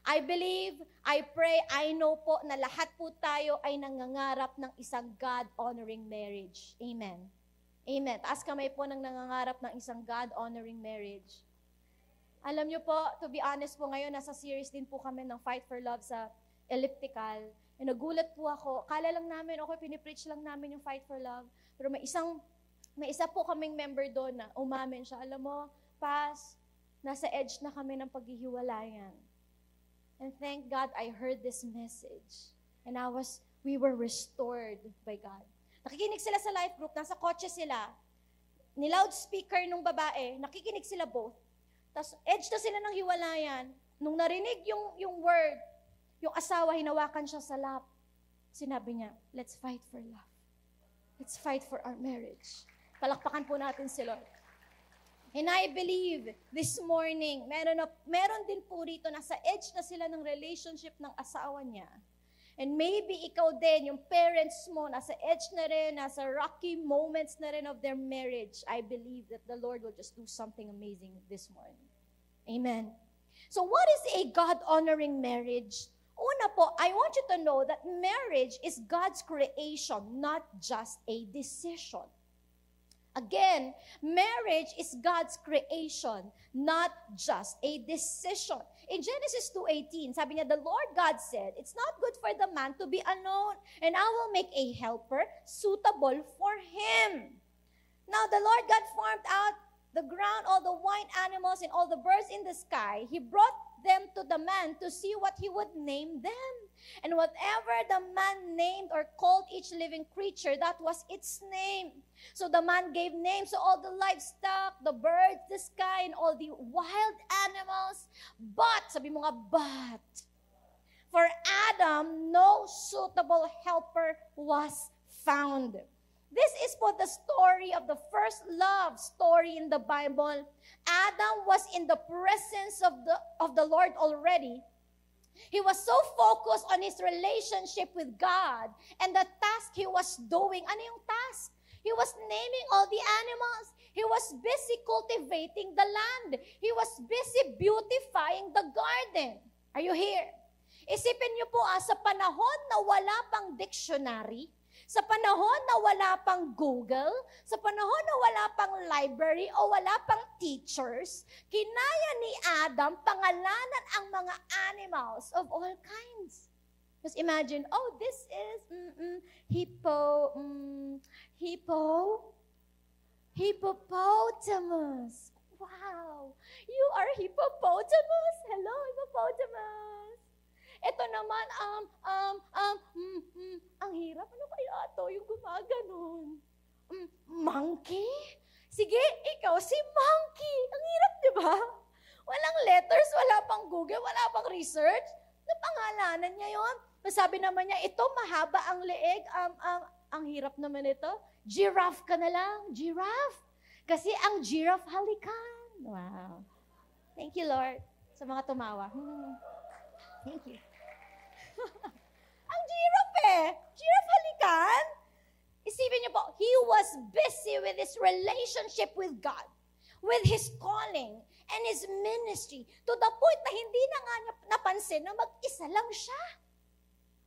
I believe, I pray, I know po na lahat po tayo ay nangangarap ng isang God-honoring marriage. Amen. Amen. Taas kamay po ng nangangarap ng isang God-honoring marriage. Alam niyo po, to be honest po ngayon, nasa series din po kami ng Fight for Love sa Elliptical. E nagulat po ako. Kala lang namin, okay, pinipreach lang namin yung Fight for Love. Pero may isa po kaming member doon na umamin siya. Alam mo, Pas, nasa edge na kami ng paghihiwalayan. And thank God I heard this message. And we were restored by God. Nakikinig sila sa life group, nasa kotse sila. Ni loudspeaker nung babae, nakikinig sila both. Tapos edge na sila ng hiwalayan. Nung narinig yung word, yung asawa, hinawakan siya sa lap. Sinabi niya, let's fight for love. Let's fight for our marriage. Palakpakan po natin si Lord. And I believe this morning, meron din po rito, nasa edge na sila ng relationship ng asawa niya. And maybe ikaw din, yung parents mo, nasa edge na rin, nasa rocky moments na rin of their marriage. I believe that the Lord will just do something amazing this morning. Amen. So what is a God-honoring marriage? Una po, I want you to know that marriage is God's creation, not just a decision. Again, marriage is God's creation, not just a decision. In Genesis 2:18, sabi niya, the Lord God said, it's not good for the man to be alone, and I will make a helper suitable for him. Now, the Lord God formed out the ground, all the wild animals, and all the birds in the sky. He brought them to the man to see what he would name them. And whatever the man named or called each living creature, that was its name. So the man gave names to all the livestock, the birds, the sky, and all the wild animals. But, sabi mo nga, but, For Adam, no suitable helper was found. This is for the story of the first love story in the Bible. Adam was in the presence of the Lord already. He was so focused on his relationship with God and the task he was doing. Ano yung task? He was naming all the animals. He was busy cultivating the land. He was busy beautifying the garden. Are you here? Isipin niyo po, sa panahon na wala pang dictionary, sa panahon na wala pang Google, sa panahon na wala pang library o wala pang teachers, kinaya ni Adam pangalanan ang mga animals of all kinds. Just imagine, oh, this is hippopotamus. Wow, you are hippopotamus. Hello, hippopotamus. Ito naman, ang hirap. Ano kaya ito? Yung gumaganon. Monkey? Sige, ikaw si monkey. Ang hirap, di ba? Walang letters, wala pang Google, wala pang research. Napangalanan niya yon. Sabi naman niya, ito mahaba ang leeg. Ang hirap naman ito. Giraffe ka na lang. Giraffe. Kasi ang giraffe halikan. Wow. Thank you, Lord, sa mga tumawa. Thank you. Ang giraffe Giraffe halikan. Isipin niyo po, he was busy with his relationship with God, with his calling, and his ministry, to the point na hindi na nga niya napansin na mag-isa lang siya.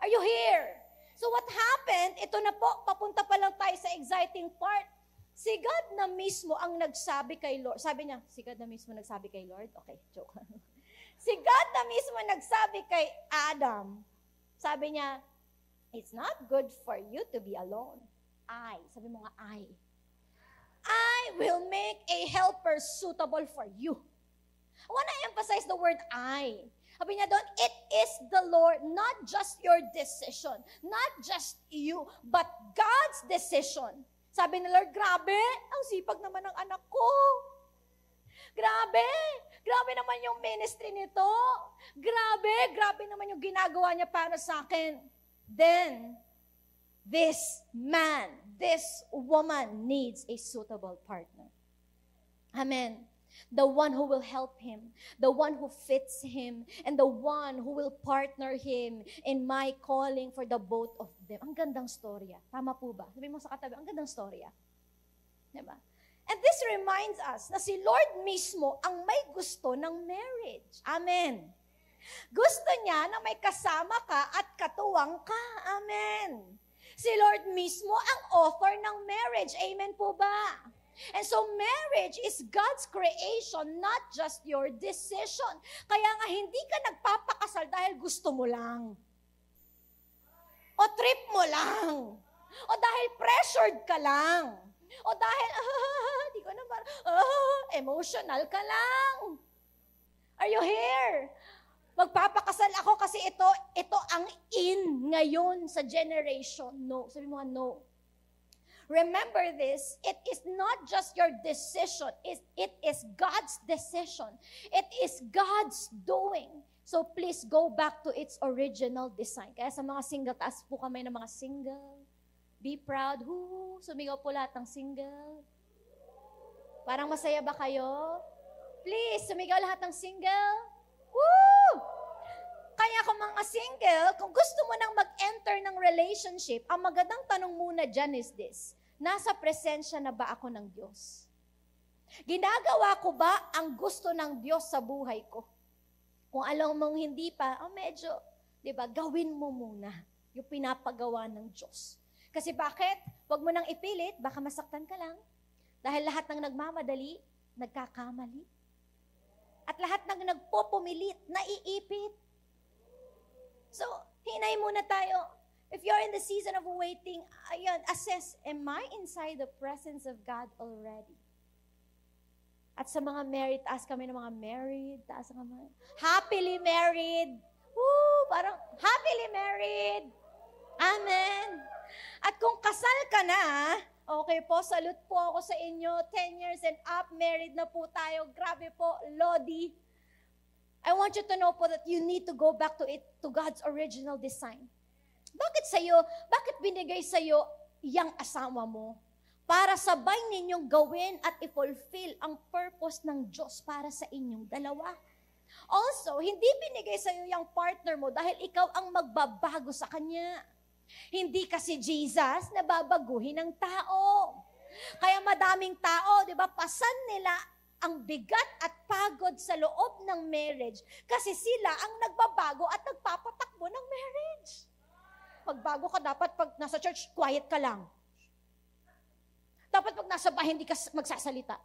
Are you here? So what happened, ito na po, papunta pa lang tayo sa exciting part. Si God na mismo ang nagsabi kay Lord. Sabi niya, si God na mismo nagsabi kay Lord? Okay, joke. Si God na mismo nagsabi kay Adam, sabi niya, it's not good for you to be alone. Sabi mo nga, I will make a helper suitable for you. I want to emphasize the word I. Sabi niya doon, it is the Lord, not just your decision, not just you, but God's decision. Sabi ni Lord, grabe, ang sipag naman ng anak ko. Grabe naman yung ministry nito. Grabe naman yung ginagawa niya para sa akin. Then, this man, this woman needs a suitable partner. Amen. The one who will help him, the one who fits him, and the one who will partner him in my calling for the both of them. Ang gandang storya. Tama po ba? Sabi mo sa katabi, ang gandang storya. Diba? And this reminds us na si Lord mismo ang may gusto ng marriage. Amen. Gusto niya na may kasama ka at katuwang ka. Amen. Si Lord mismo ang author ng marriage. Amen po ba? And so marriage is God's creation, not just your decision. Kaya nga hindi ka nagpapakasal dahil gusto mo lang. O trip mo lang. O dahil pressured ka lang. O dahil, di ko na emotional ka lang. Are you here? Magpapakasal ako kasi ito ang in ngayon sa generation. No. Sabi mo nga, no. Remember this, it is not just your decision. It is God's decision. It is God's doing. So please go back to its original design. Kaya sa mga single, taas po kami ng mga single. Be proud. Sumigaw po lahat ng single. Parang masaya ba kayo? Please, sumigaw lahat ng single. Woo! Kaya kung mga single, kung gusto mo nang mag-enter ng relationship, ang magandang tanong muna dyan is this, nasa presensya na ba ako ng Diyos? Ginagawa ko ba ang gusto ng Diyos sa buhay ko? Kung alam mong hindi pa, medyo, di ba, gawin mo muna yung pinapagawa ng Diyos. Kasi bakit? Huwag mo nang ipilit, baka masaktan ka lang. Dahil lahat ng nagmamadali, nagkakamali. At lahat ng nagpopumilit, naiipit. So, hinay muna tayo. If you're in the season of waiting, assess, am I inside the presence of God already? At sa mga married, taas kami ng mga married, taas kami. Happily married. Woo! Parang happily married. Amen. At kung kasal ka na, okay po, salute po ako sa inyo, 10 years and up, married na po tayo. Grabe po, Lodi. I want you to know po that you need to go back to it, to God's original design. Bakit binigay sa'yo yang asawa mo? Para sabay ninyong gawin at i-fulfill ang purpose ng Diyos para sa inyong dalawa. Also, hindi binigay sa'yo yung partner mo dahil ikaw ang magbabago sa kanya. Hindi kasi Jesus na babaguhin ng tao. Kaya madaming tao, di ba, pasan nila ang bigat at pagod sa loob ng marriage kasi sila ang nagbabago at nagpapatakbo ng marriage. Pagbago ka, dapat pag nasa church, quiet ka lang. Dapat pag nasa bahay, hindi ka magsasalita.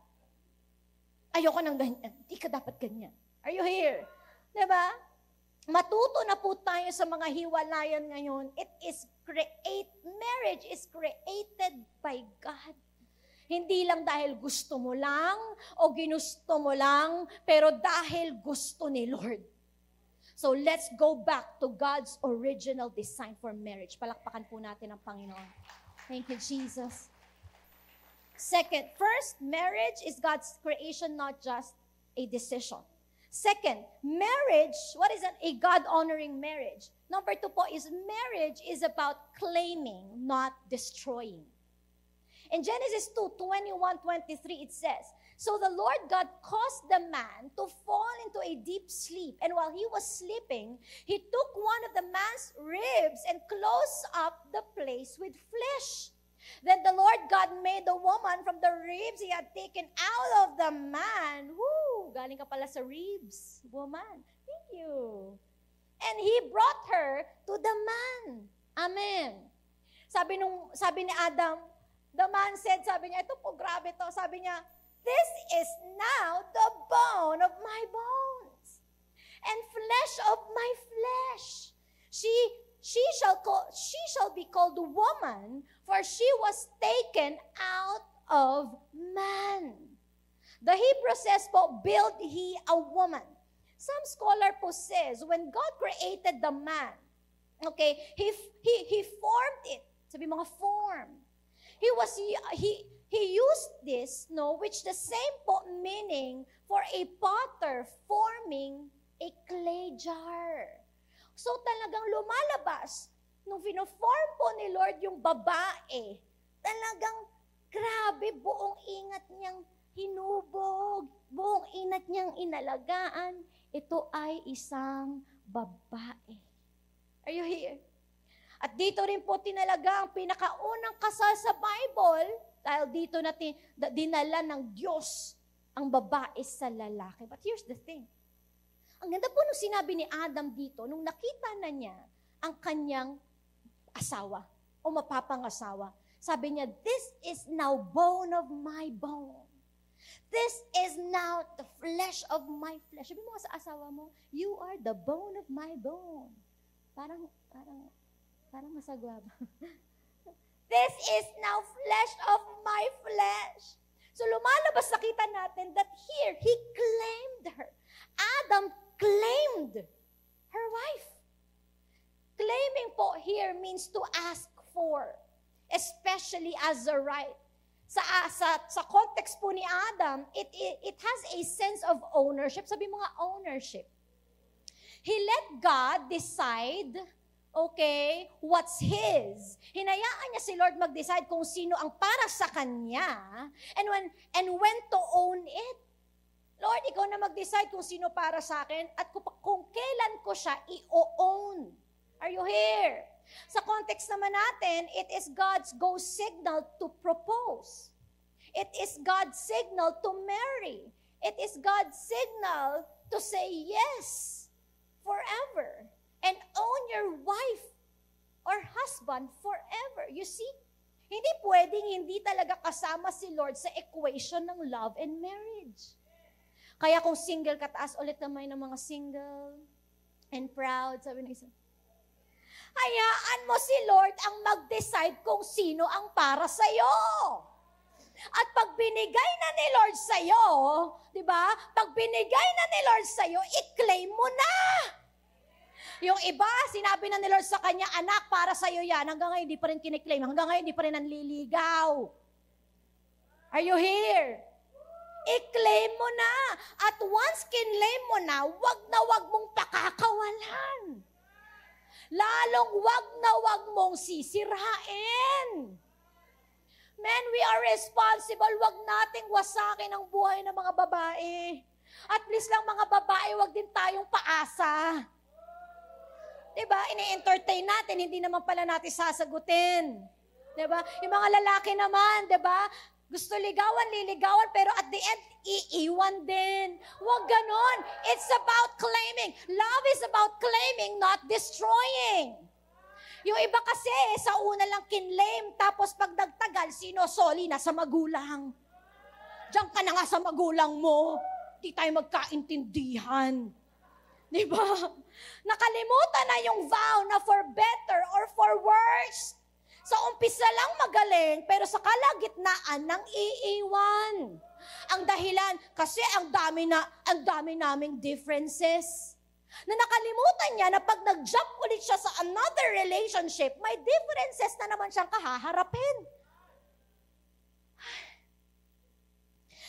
Ayoko ng ganyan. Hindi ka dapat ganyan. Are you here? Diba? Matuto na po tayo sa mga hiwalayan ngayon. Marriage is created by God. Hindi lang dahil gusto mo lang o ginusto mo lang, pero dahil gusto ni Lord. So let's go back to God's original design for marriage. Palakpakan po natin ang Panginoon. Thank you, Jesus. Second, first, marriage is God's creation, not just a decision. Second, marriage, what is a God-honoring marriage? Number 2 po is marriage is about claiming, not destroying. In Genesis 2:21-23, it says, "So the Lord God caused the man to fall into a deep sleep, and while he was sleeping, he took one of the man's ribs and closed up the place with flesh. Then the Lord God made the woman from the ribs he had taken out of the man." Woo! Galing ka pala sa ribs, woman. Thank you. "And he brought her to the man." Amen. Sabi ni Adam, the man said, sabi niya, ito po, grabe to. Sabi niya, "This is now the bone of my bones and flesh of my flesh. She shall be called woman, for she was taken out of man." The Hebrew says po, "Build he a woman." Some scholar po says, when God created the man, okay, he formed it. Sabi mga form. He used this, no, which the same po meaning for a potter forming a clay jar. So talagang lumalabas, nung fino-form po ni Lord yung babae, talagang grabe, buong ingat niyang hinubog, buong ingat niyang inalagaan, ito ay isang babae. Are you here? At dito rin po tinalaga ang pinakaunang kasal sa Bible, dahil dito natin dinala ng Diyos ang babae sa lalaki. But here's the thing. Ang ganda po nung sinabi ni Adam dito, nung nakita na niya ang kanyang asawa o mapapangasawa, sabi niya, "This is now bone of my bone. This is now the flesh of my flesh." Sabi mo sa asawa mo, "You are the bone of my bone." Parang masagwa ba? "This is now flesh of my flesh." So lumalabas, nakita natin that here, he claimed her. Adam claimed her wife. Claiming po here means to ask for, especially as a right. Sa context po ni Adam, it has a sense of ownership. Sabi mo nga, ownership. He let God decide, okay, what's his. Hinayaan niya si Lord mag-decide kung sino ang para sa kanya and when to own it. Lord, ikaw na mag-decide kung sino para sa akin at kung kailan ko siya i-own. Are you here? Sa context naman natin, it is God's go signal to propose. It is God's signal to marry. It is God's signal to say yes forever and own your wife or husband forever. You see, hindi pwedeng hindi talaga kasama si Lord sa equation ng love and marriage. Kaya kung single ka, taas ulit naman ng mga single and proud, sabi ng isa, hayaan mo si Lord ang mag-decide kung sino ang para sa'yo. At pag binigay na ni Lord sa'yo, di ba? Pag binigay na ni Lord sa'yo, i-claim mo na. Yung iba, sinabi na ni Lord sa kanya, "Anak, para sa'yo yan." Hanggang ngayon, hindi pa rin kiniklaim. Hanggang ngayon, hindi pa rin nanliligaw. Are you here? I-claim mo na. At once kinlaim mo na wag mong pakakawalan. Lalong wag mong sisirain. Men, we are responsible. Wag nating wasakin ang buhay ng mga babae. At least lang mga babae, wag din tayong paasa. Diba? Ini-entertain natin, hindi naman pala natin sasagutin. Diba? Yung mga lalaki naman, diba? Gusto ligawan, liligawan, pero at the end, iiwan din. Huwag ganon. It's about claiming. Love is about claiming, not destroying. Yung iba kasi, sa una lang kinlaim, tapos pag nagtagal, sinosoli na sa magulang. Diyan ka na nga sa magulang mo. Di tayo magkaintindihan. Diba? Nakalimutan na yung vow na for better or for worse. Sa umpisa lang magaling, pero sa kalagitnaan ng iiwan. Ang dahilan, kasi ang dami naming differences. Na nakalimutan niya na pag nag-jump ulit siya sa another relationship, may differences na naman siyang kahaharapin.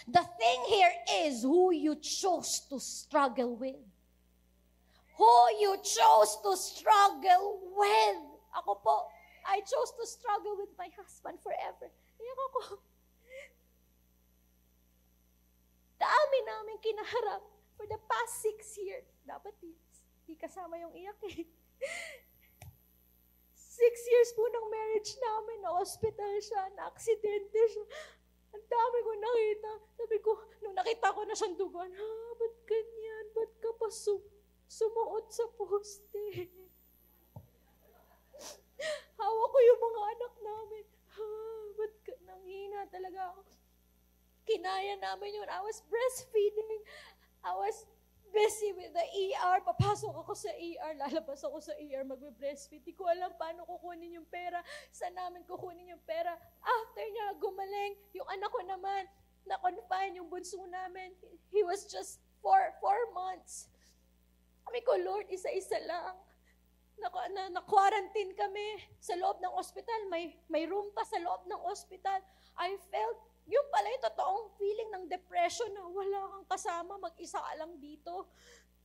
The thing here is who you chose to struggle with. Who you chose to struggle with. Ako po, I chose to struggle with my husband forever. Iyak ako. Dami namin kinaharap for the past 6 years. Dapat di kasama yung iyak eh. 6 years po ng marriage namin, na-hospital siya, na-aksidente siya. Ang dami ko nakita. Sabi ko, nung nakita ko na siyang dugan, ba't ganyan? Ba't ka pa sumuot sa poste? Hawak ko yung mga anak namin. Ba't ka nanghina talaga ako? Kinaya namin yun. I was breastfeeding. I was busy with the ER. Papasok ako sa ER. Lalabas ako sa ER. Magbe-breastfeed. Di ko alam paano kukunin yung pera. Saan namin kukunin yung pera. After niya gumaling, yung anak ko naman, na-confine yung bunso namin. He was just 4 months. Sabi ko, Lord, isa-isa lang. Na-quarantine kami sa loob ng ospital. May room pa sa loob ng ospital. I felt, yung pala yung totoong feeling ng depression na wala kang kasama, mag-isa ka lang dito.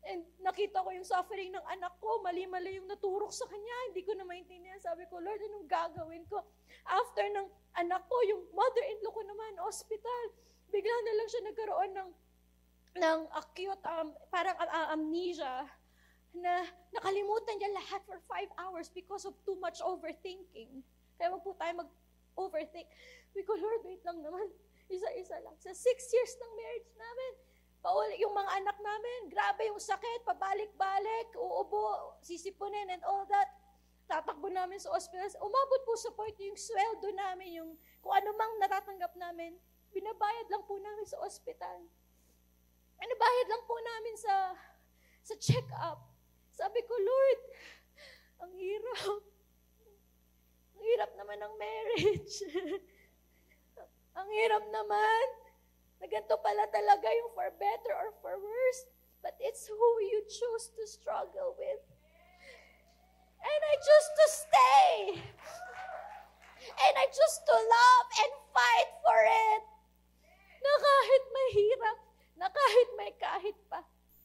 And nakita ko yung suffering ng anak ko, mali-mali yung naturok sa kanya, hindi ko na maintindihan. Sabi ko, Lord, anong gagawin ko? After ng anak ko, yung mother-in-law ko naman, hospital, bigla na lang siya nagkaroon ng acute, parang amnesia, na nakalimutan niya lahat for 5 hours because of too much overthinking. Kaya wag po tayo mag-overthink. We ko, Lord, wait lang naman. Isa-isa lang. Sa 6 years ng marriage namin, yung mga anak namin, grabe yung sakit, pabalik-balik, uubo, sisipunin and all that. Tatakbo namin sa hospital. Umabot po sa point yung sweldo namin, yung kung ano mang natatanggap namin, binabayad lang po namin sa hospital. Binabayad lang po namin sa check-up. Sabi ko, Lord, ang hirap. Ang hirap naman ng marriage. Ang hirap naman. Na ganito pala talaga yung for better or for worse. But it's who you choose to struggle with. And I choose to stay. And I choose to love and fight for it. Na kahit mahirap, na kahit may kahit pa.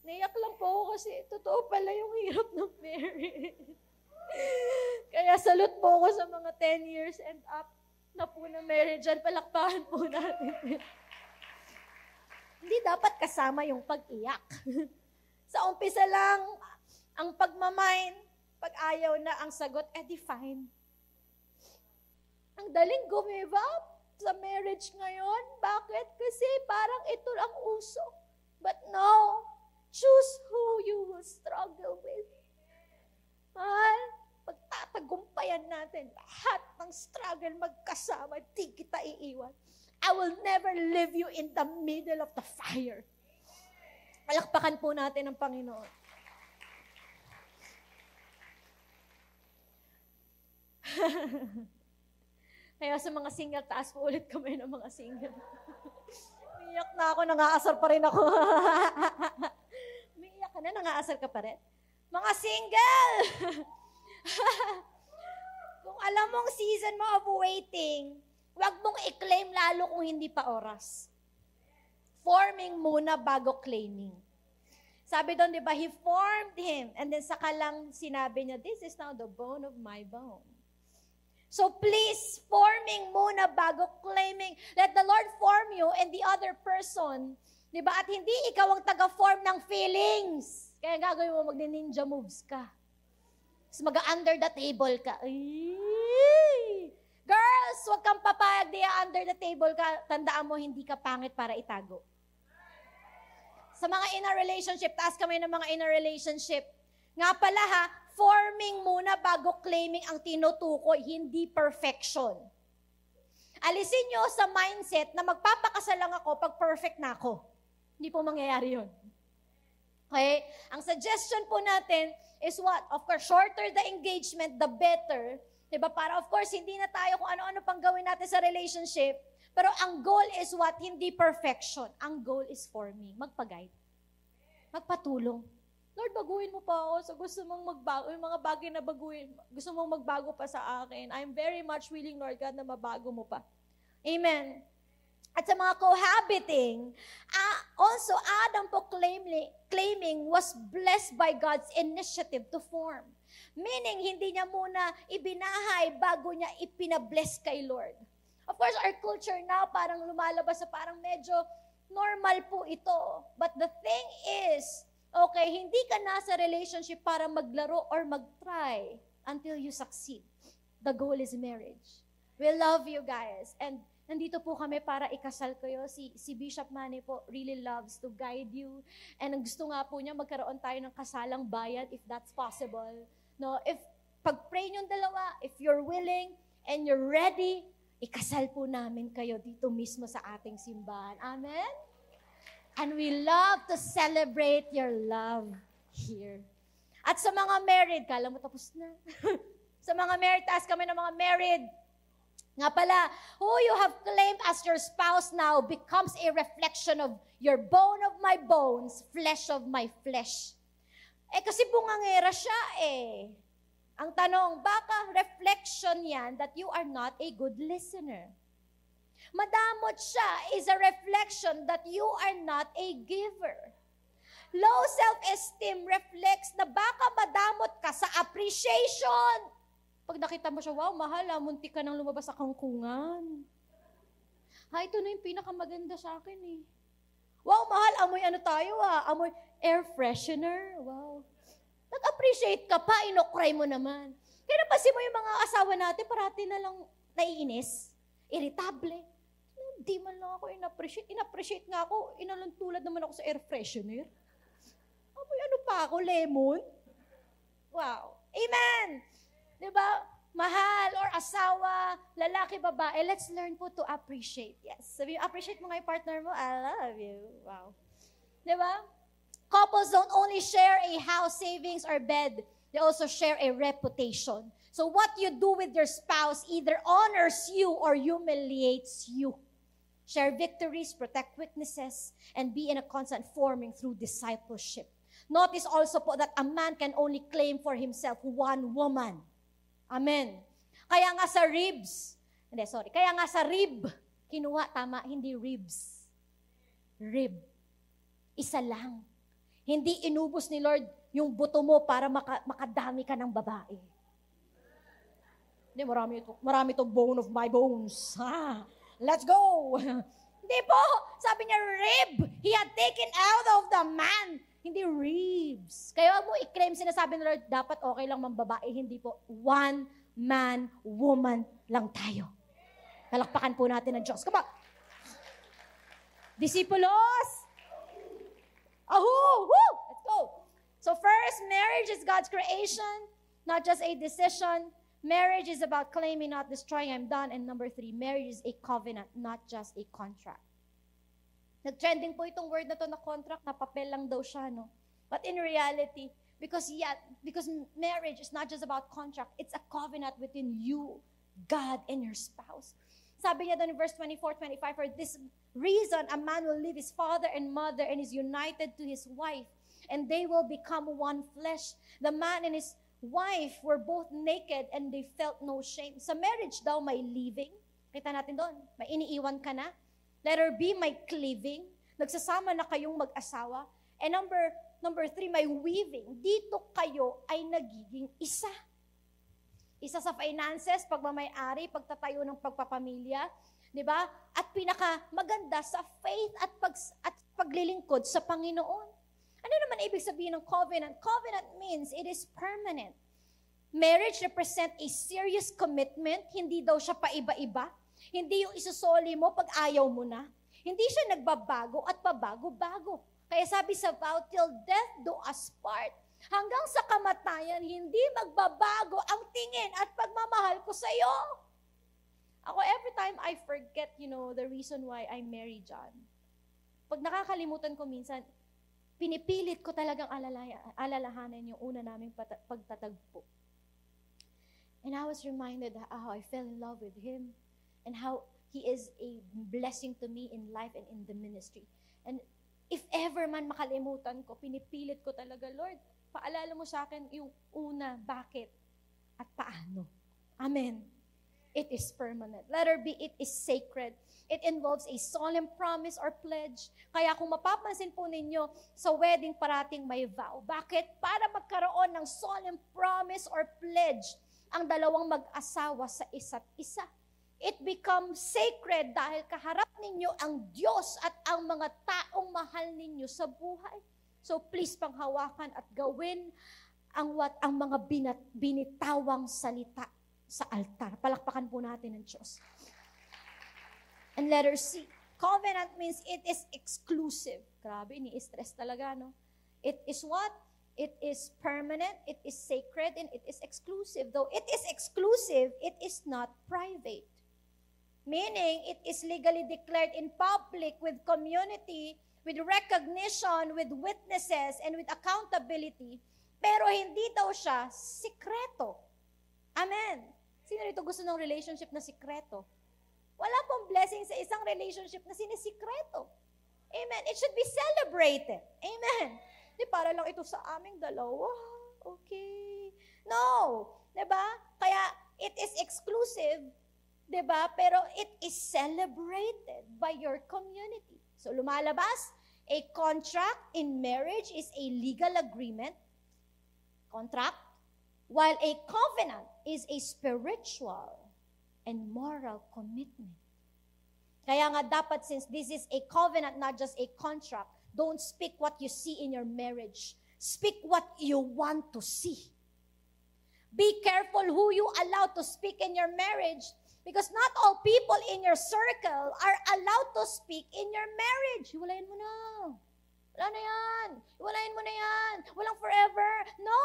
Naiyak lang po ako kasi totoo pala yung hirap ng marriage. Kaya salute po ako sa mga 10 years and up na po na marriage. Palakpakan po natin. Hindi dapat kasama yung pag-iyak. Sa umpisa lang, ang pagmamind, pag ayaw na ang sagot, fine. Ang daling give up sa marriage ngayon. Bakit? Kasi parang ito ang uso. But no, choose who you will struggle with. Mahal, pagtatagumpayan natin lahat ng struggle magkasama, di kita iiwan. I will never leave you in the middle of the fire. Palakpakan po natin ang Panginoon. Kaya sa mga single, taas po ulit kami ng mga single. Umiyak na ako, nangaasar pa rin ako. Umiyak ka na, nangaasar ka pa rin. Mga single! Kung alam mong season mo of waiting, huwag mong i-claim lalo kung hindi pa oras. forming muna bago claiming. Sabi doon, di ba, He formed him. And then saka lang sinabi niya, this is now the bone of my bone. So please, forming muna bago claiming. Let the Lord form you and the other person. Di ba? At hindi ikaw ang taga-form ng feelings. Kaya gagawin mo, mag-ninja moves ka. Tapos mag-under the table ka. Ay! Girls, huwag kang papayag na under the table ka. Tandaan mo, hindi ka pangit para itago. Sa mga in a relationship, taas kami ng mga in a relationship. Nga pala ha, forming muna bago claiming ang tinutukoy, hindi perfection. Alisin nyo sa mindset na magpapakasal lang ako pag perfect na ako. Hindi po mangyayari yun. Okay? Ang suggestion po natin is what? Of course, shorter the engagement, the better. Diba? Para of course, hindi na tayo kung ano-ano pang gawin natin sa relationship. Pero ang goal is what? Hindi perfection. Ang goal is forming. Magpa-guide. Magpatulong. Lord, baguhin mo pa ako. So gusto mong magbago. Yung mga bagay na baguhin, gusto mong magbago pa sa akin. I'm very much willing, Lord God, na mabago mo pa. Amen. At sa mga cohabiting, also Adam po claiming was blessed by God's initiative to form. Meaning, hindi niya muna ibinahay bago niya ipinabless kay Lord. Of course, our culture now parang lumalabas sa parang medyo normal po ito. But the thing is, okay, hindi ka nasa relationship para maglaro or mag-try until you succeed. The goal is marriage. We love you guys. And nandito po kami para ikasal kayo. Si Bishop Manny po really loves to guide you. And ang gusto nga po niya, magkaroon tayo ng kasalang bayan if that's possible. No, if pag-pray niyong dalawa, if you're willing and you're ready, ikasal po namin kayo dito mismo sa ating simbahan. Amen? And we love to celebrate your love here. At sa mga married, kala mo tapos na. Sa mga married, taas kami ng mga married. Nga pala, who you have claimed as your spouse now becomes a reflection of your bone of my bones, flesh of my flesh. Kasi bungangera siya Ang tanong, baka reflection yan that you are not a good listener. Madamot siya is a reflection that you are not a giver. Low self-esteem reflects na baka madamot ka sa appreciation. Pag nakita mo siya, wow, mahal, munti ka nang lumabas sa kangkungan. Ito na yung pinakamaganda sa akin Wow, mahal, amoy ano tayo amoy air freshener. Wow. Nag-appreciate ka pa, inokray mo naman. Kaya napansin mo yung mga asawa natin, parati na lang naiinis, irritable. Hindi man lang ako in-appreciate. In-appreciate nga ako, inalantulad naman ako sa air freshener. Amoy ano pa ako, lemon? Wow. Amen! Diba? Mahal or asawa, lalaki, babae, let's learn po to appreciate. Yes. Sabi, appreciate mo nga yung partner mo, I love you. Wow. Diba? Couples don't only share a house, savings, or bed. They also share a reputation. So what you do with your spouse either honors you or humiliates you. Share victories, protect weaknesses, and be in a constant forming through discipleship. Notice also po that a man can only claim for himself one woman. Amen. Kaya nga sa rib, kinuha, tama, hindi ribs. Rib. Isa lang. Hindi inubos ni Lord yung buto mo para makadami ka ng babae. Hindi, marami itong bone of my bones. Let's go! Hindi po, sabi niya rib. He had taken out of the man. Hindi ribs. Kaya mo i-claim, sinasabi ni Lord, dapat okay lang mang babae. Hindi po, one man, woman lang tayo. Palakpakan po natin ang Diyos. Come on! Disipulos! Ahoo! Woo! Let's go! So first, marriage is God's creation, not just a decision. Marriage is about claiming, not destroying. I'm done. And number 3, marriage is a covenant, not just a contract. Nag-trending po itong word na to na contract, na papel lang daw siya, no? But in reality, because marriage is not just about contract, it's a covenant between you, God, and your spouse. Sabi niya doon in verse 24, 25, for this reason, a man will leave his father and mother and is united to his wife, and they will become one flesh. The man and his wife were both naked and they felt no shame. Sa marriage daw may leaving. Kita natin doon, may iniiwan ka na. Letter B, may cleaving. Nagsasama na kayong mag-asawa. And number 3, may weaving. Dito kayo ay nagiging isa. Isa sa finances, pagmamay-ari, pagtatayo ng pagpapamilya, di ba? At pinakamaganda sa faith at paglilingkod sa Panginoon. Ano naman ibig sabihin ng covenant? Covenant means it is permanent. Marriage represent a serious commitment. Hindi daw siya paiba-iba. Hindi yung isusoli mo pag ayaw mo na. Hindi siya nagbabago at pabago-bago. Kaya sabi sa vow, till death do us part. Hanggang sa kamatayan, hindi magbabago ang tingin at pagmamahal ko sa iyo. Ako, every time I forget, the reason why I married John. Pag nakakalimutan ko minsan, pinipilit ko talagang alalahanan yung una naming pagtatagpo. And I was reminded how I fell in love with him and how he is a blessing to me in life and in the ministry. And if ever man makalimutan ko, pinipilit ko talaga, Lord, paalala mo sa akin yung una, bakit, at paano. Amen. It is permanent. Letter B, it is sacred. It involves a solemn promise or pledge. Kaya kung mapapansin po ninyo, sa wedding parating may vow. Bakit? Para magkaroon ng solemn promise or pledge ang dalawang mag-asawa sa isa't isa. It becomes sacred dahil kaharap ninyo ang Diyos at ang mga taong mahal ninyo sa buhay. So please panghawakan at gawin ang mga binitawang salita sa altar. Palakpakan po natin ang Diyos. And letter C, covenant means it is exclusive. Grabe, ini-stress talaga, no? It is what? It is permanent, it is sacred, and it is exclusive. Though it is exclusive, it is not private. Meaning, it is legally declared in public with community, with recognition, with witnesses, and with accountability. Pero hindi daw siya sikreto. Amen. Sino rito gusto ng relationship na sikreto? Wala pong blessing sa isang relationship na sinisikreto. Amen. It should be celebrated. Amen. Di para lang ito sa aming dalawa. Okay. No. Diba? Kaya, it is exclusive. Diba? Pero it is celebrated by your community. So lumalabas, a contract in marriage is a legal agreement, contract, while a covenant is a spiritual and moral commitment. Kaya nga dapat, since this is a covenant, not just a contract, don't speak what you see in your marriage. Speak what you want to see. Be careful who you allow to speak in your marriage, because not all people in your circle are allowed to speak in your marriage. Hiwalayin mo na. Wala na yan. Hiwalayin mo na yan. Walang forever. No.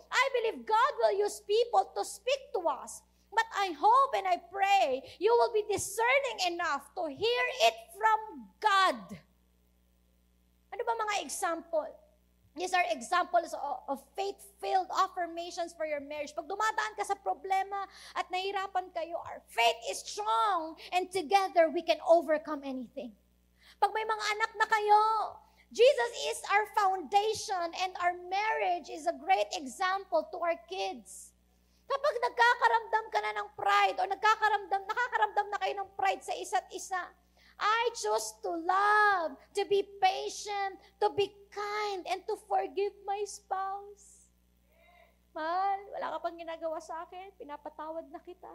I believe God will use people to speak to us. But I hope and I pray you will be discerning enough to hear it from God. Ano ba mga example? These are examples of faith-filled affirmations for your marriage. Pag dumadaan ka sa problema at nahirapan kayo, our faith is strong and together we can overcome anything. Pag may mga anak na kayo, Jesus is our foundation and our marriage is a great example to our kids. Kapag nagkakaramdam ka na ng pride o nakakaramdam na kayo ng pride sa isa't isa, I choose to love, to be patient, to be kind, and to forgive my spouse. Mahal, wala ka pang ginagawa sa akin, pinapatawad na kita.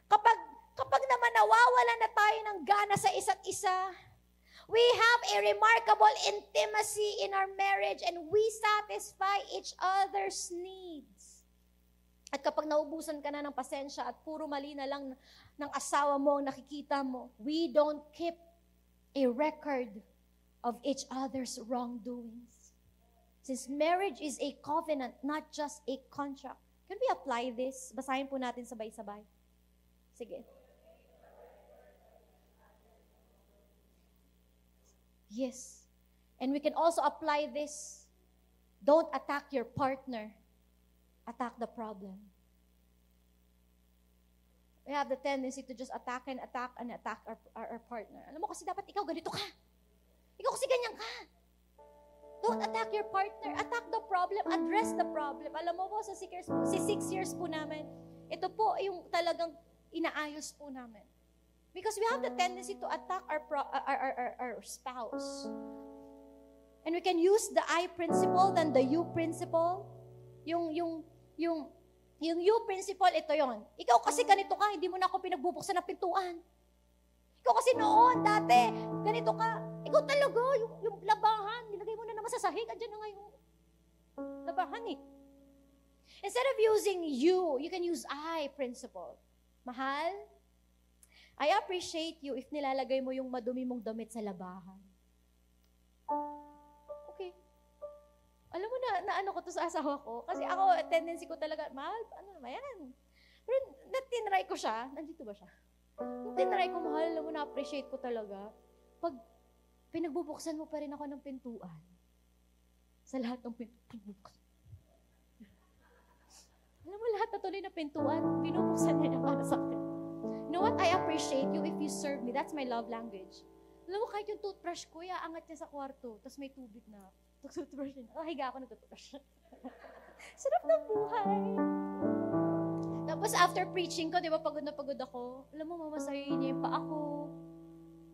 Kapag naman nawawala na tayo ng gana sa isa't isa, we have a remarkable intimacy in our marriage and we satisfy each other's needs. At kapag naubusan ka na ng pasensya at puro mali na lang ng asawa mo, nakikita mo, we don't keep a record of each other's wrongdoings. Since marriage is a covenant, not just a contract. Can we apply this? Basahin po natin sabay-sabay. Sige. Yes. And we can also apply this. Don't attack your partner. Attack the problem. We have the tendency to just attack our partner. Alam mo kasi dapat ikaw ganito ka. Ikaw kasi ganyan ka. Don't attack your partner. Attack the problem. Address the problem. Alam mo po, sa 6 years po namin, ito po yung talagang inaayos po namin. Because we have the tendency to attack our spouse. And we can use the I principle than the you principle. Yung you principle, ito yon. Ikaw kasi ganito ka, hindi mo na ako pinagbubuksan ng pintuan. Ikaw kasi noon, dati, ganito ka. Ikaw talaga, yung labahan, nilagay mo na naman sa sahig, andyan na nga yung labahan eh. Instead of using you can use I principle. Mahal, I appreciate you if nilalagay mo yung madumi mong damit sa labahan. Okay. Alam mo na ano ko to sa asawa ko? Kasi ako, tendency ko talaga, mahal, ano naman yan? Pero natinry ko siya, nandito ba siya? Nung tinry ko, mahal, alam mo, na-appreciate ko talaga. Pag pinagbubuksan mo pa rin ako ng pintuan, sa lahat ng pintuan. Alam mo, lahat na tuloy na pintuan, pinubuksan niya para sa akin. You know what? I appreciate you if you serve me. That's my love language. Alam mo, kahit yung toothbrush ko, aangat niya sa kwarto, tapos may tubig na. Toothbrush niya. Higa ako ng toothbrush. Sarap ng buhay. Tapos after preaching ko, di ba, pagod na pagod ako. Alam mo, mamasahin niya yung pa ako.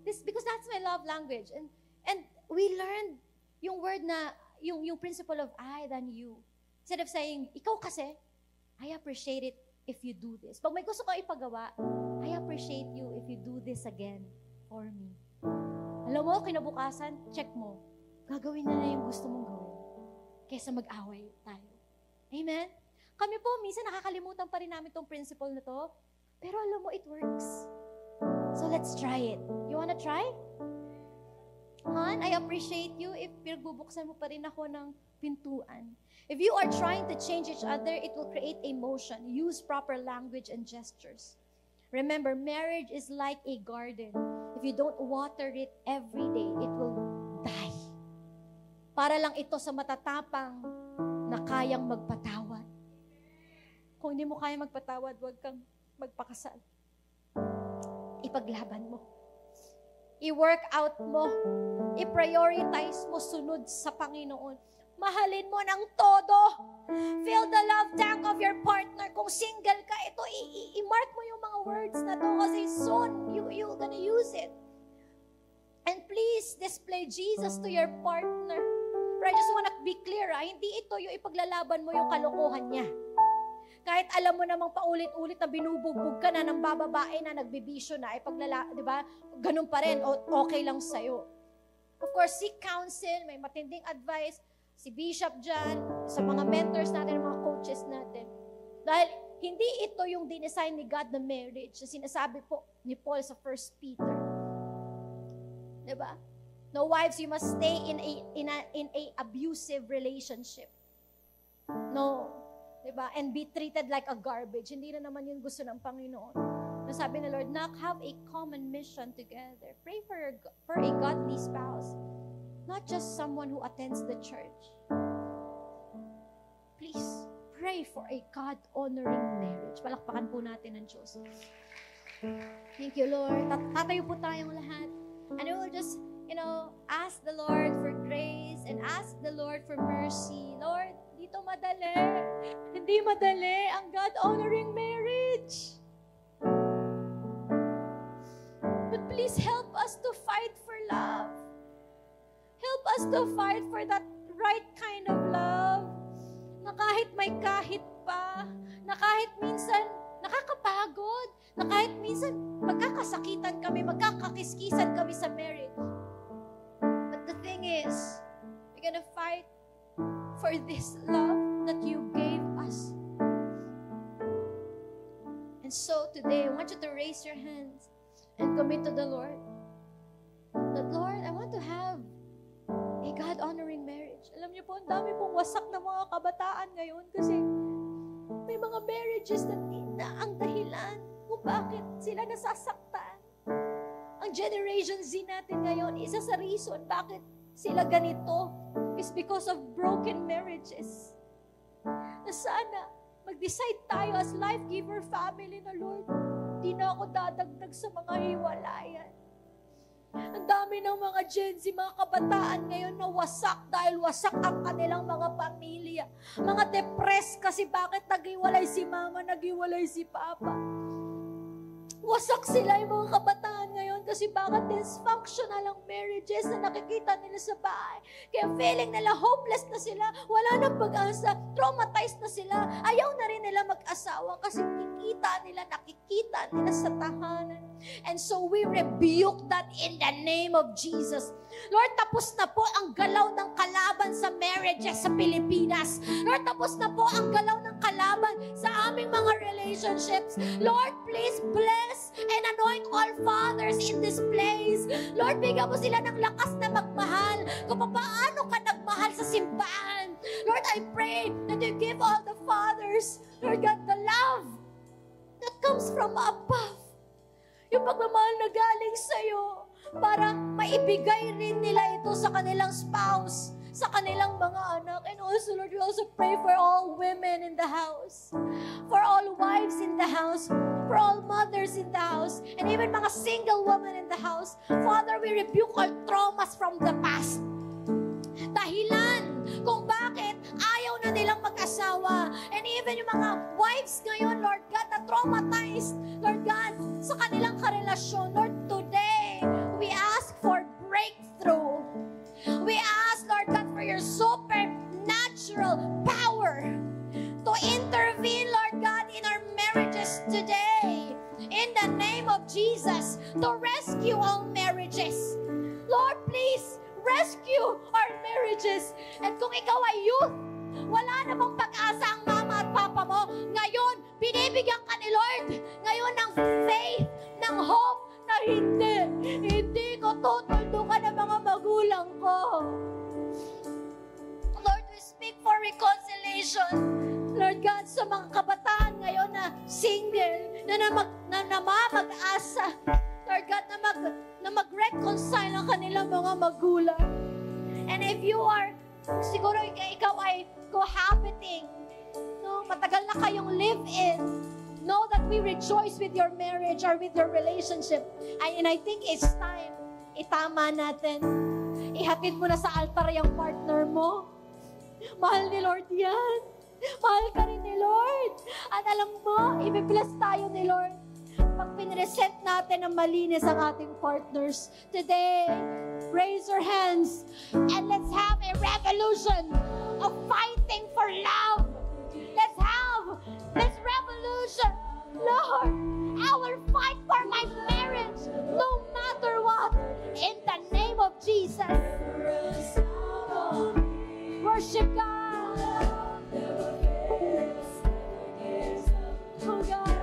Because that's my love language. And we learned yung word na, yung principle of I than you. Instead of saying, ikaw kasi, I appreciate it if you do this. Pag may gusto kang ipagawa, I appreciate you if you do this again for me. Alam mo, kinabukasan, check mo. Gagawin na yung gusto mong gawin. Kaysa mag-away tayo. Amen? Kami po, minsan nakakalimutan pa rin namin tong principle na to. Pero alam mo, it works. So let's try it. You wanna try? Han, I appreciate you if pinagbubuksan mo pa rin ako ng pintuan. If you are trying to change each other, it will create emotion. Use proper language and gestures. Remember, marriage is like a garden. If you don't water it every day, it will die. Para lang ito sa matatapang na kayang magpatawad. Kung hindi mo kaya magpatawad, huwag kang magpakasal. Ipaglaban mo. I-work out mo. I-prioritize mo sunod sa Panginoon. Mahalin mo ng todo. Fill the love tank of your partner. Kung single ka, ito, i-mark mo yung mga words na to kasi soon, you're gonna use it. And please display Jesus to your partner. But I just wanna be clear, hindi ito yung ipaglalaban mo yung kalokohan niya. Kahit alam mo namang paulit-ulit na binubugbog ka na ng bababae na nagbibisyo na, di ba? Ganun pa rin, okay lang sa'yo. Of course, seek counsel, may matinding advice, si Bishop dyan, sa mga mentors natin, mga coaches natin. Dahil hindi ito yung dinesign ni God na marriage, na sinasabi po ni Paul sa 1 Peter. Di ba? No, wives, you must stay in a abusive relationship. No. Diba? And be treated like a garbage. Hindi na naman yung gusto ng Panginoon. Nasabi ng Lord, have a common mission together. Pray for a godly spouse. Not just someone who attends the church. Please, pray for a God-honoring marriage. Palakpakan po natin ang Diyos. Thank you, Lord. Tatayo po tayong lahat. And we will just, ask the Lord for grace and ask the Lord for mercy. Lord, dito madali. Hindi madali ang God-honoring marriage. But please help us to fight for love. Help us to fight for that right kind of love. Na kahit may kahit pa, na kahit minsan nakakapagod, na kahit minsan magkakasakitan kami, magkakakiskisan kami sa marriage. But the thing is, we're gonna fight for this love that you gave us. And so today, I want you to raise your hands and commit to the Lord. That, Lord, I want to have a God-honoring marriage. Alam niyo po, ang dami pong wasak na mga kabataan ngayon kasi may mga marriages na ang dahilan kung bakit sila nasasaktan. Ang Generation Z natin ngayon, isa sa reason bakit sila ganito is because of broken marriages. Na sana, mag-decide tayo as life-giver family na, Lord, di na ako dadagdag sa mga hiwalayan. Ang dami ng mga Gen Z, mga kabataan ngayon na wasak dahil wasak ang kanilang mga pamilya. Mga depressed kasi bakit naghiwalay si mama, naghiwalay si papa. Wasak sila yung mga kabataan Kasi bakit dysfunctional ang marriages na nakikita nila sa bahay. Kaya feeling nila hopeless na sila, wala nang pag-asa, traumatized na sila, ayaw na rin nila mag-asawa kasi nakikita nila sa tahanan. And so we rebuke that in the name of Jesus. Lord, tapos na po ang galaw ng kalaban sa marriages sa Pilipinas. Lord, tapos na po ang galaw ng kalaban sa aming mga relationships. Lord, please bless and anoint all fathers in this place. Lord, bigyan mo sila ng lakas na magmahal kung paano ka nagmahal sa simbahan. Lord, I pray that you give all the fathers, Lord God, the love that comes from above. Yung pagmamahal na galing sa'yo para maibigay rin nila ito sa kanilang spouse, sa kanilang mga anak. And also, Lord, we also pray for all women in the house, for all wives in the house, for all mothers in the house, and even mga single women in the house. Father, we rebuke all traumas from the past. Dahilan kung bakit ayaw na nilang mag-asawa. And even yung mga wives ngayon, Lord God, na traumatized, Lord God, sa kanilang karelasyon. Lord, today, we ask for breakthrough. We ask, Lord God, for your supernatural power to intervene, Lord God, in our marriages today. In the name of Jesus, to rescue all marriages. Lord, please, rescue our marriages. And kung ikaw ay youth, wala namang pag-asa ang mama at papa mo. Ngayon, binibigyan ka ni Lord ngayon ng faith, ng hope, na hindi ko tutuldukan ng mga magulang ko. Lord, we speak for reconciliation. Lord God, sa mga kabataan ngayon na single, na namamag-asa, Lord God, na mag-reconcile ang kanilang mga magulang. And if you are, siguro ikaw ay cohabiting, no, matagal na kayong live-in, know that we rejoice with your marriage or with your relationship. And I think it's time, itama natin. Ihatid mo na sa altar yung partner mo. Mahal ni Lord yan. Mahal ka rin ni Lord. At alam mo, ibibless tayo ni Lord pag pinreset natin ang malinis ang ating partners. Today, raise your hands and let's have a revolution of fighting for love. Let's have this revolution. Lord, I will fight for my marriage no matter what. In the name of Jesus. Worship God. Oh God.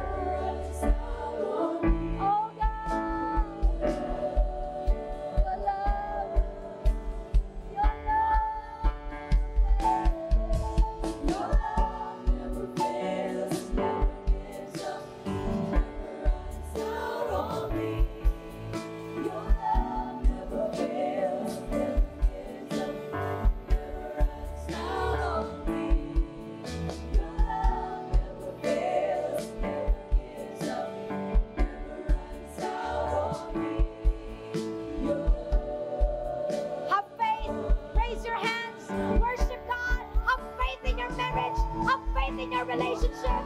Relationship.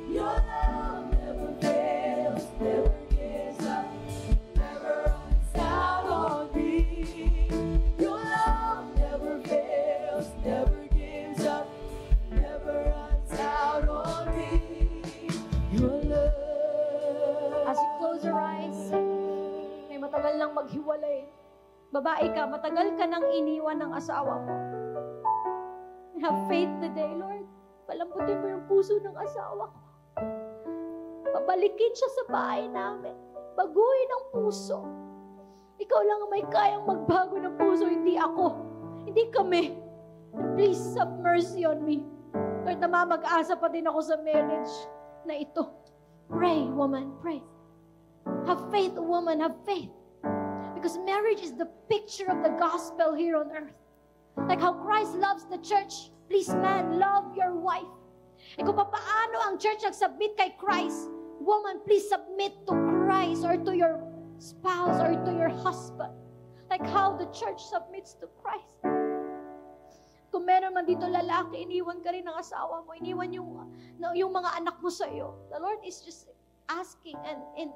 Your love never fails, never gives up, never runs out on me. Your love never fails, never gives up, never runs out on me. Your love. As you close your eyes, may matagal lang maghiwalay. Babae ka, matagal ka nang iniwan ng asawa mo. Have faith today, Lord. Palambutin mo yung puso ng asawa ko. Pabalikin siya sa bahay namin. Baguhin ang puso. Ikaw lang ang may kayang magbago ng puso, hindi ako. Hindi kami. Please have mercy on me. Lord, namamag-asa pa din ako sa marriage na ito. Pray, woman, pray. Have faith, woman, have faith. Because marriage is the picture of the gospel here on earth. Like how Christ loves the church, please man, love your wife. E kung paano ang church nag-submit kay Christ, woman, please submit to Christ or to your spouse or to your husband. Like how the church submits to Christ. Kung meron man dito lalaki, iniwan ka rin ng asawa mo, iniwan yung mga anak mo sa iyo. The Lord is just asking and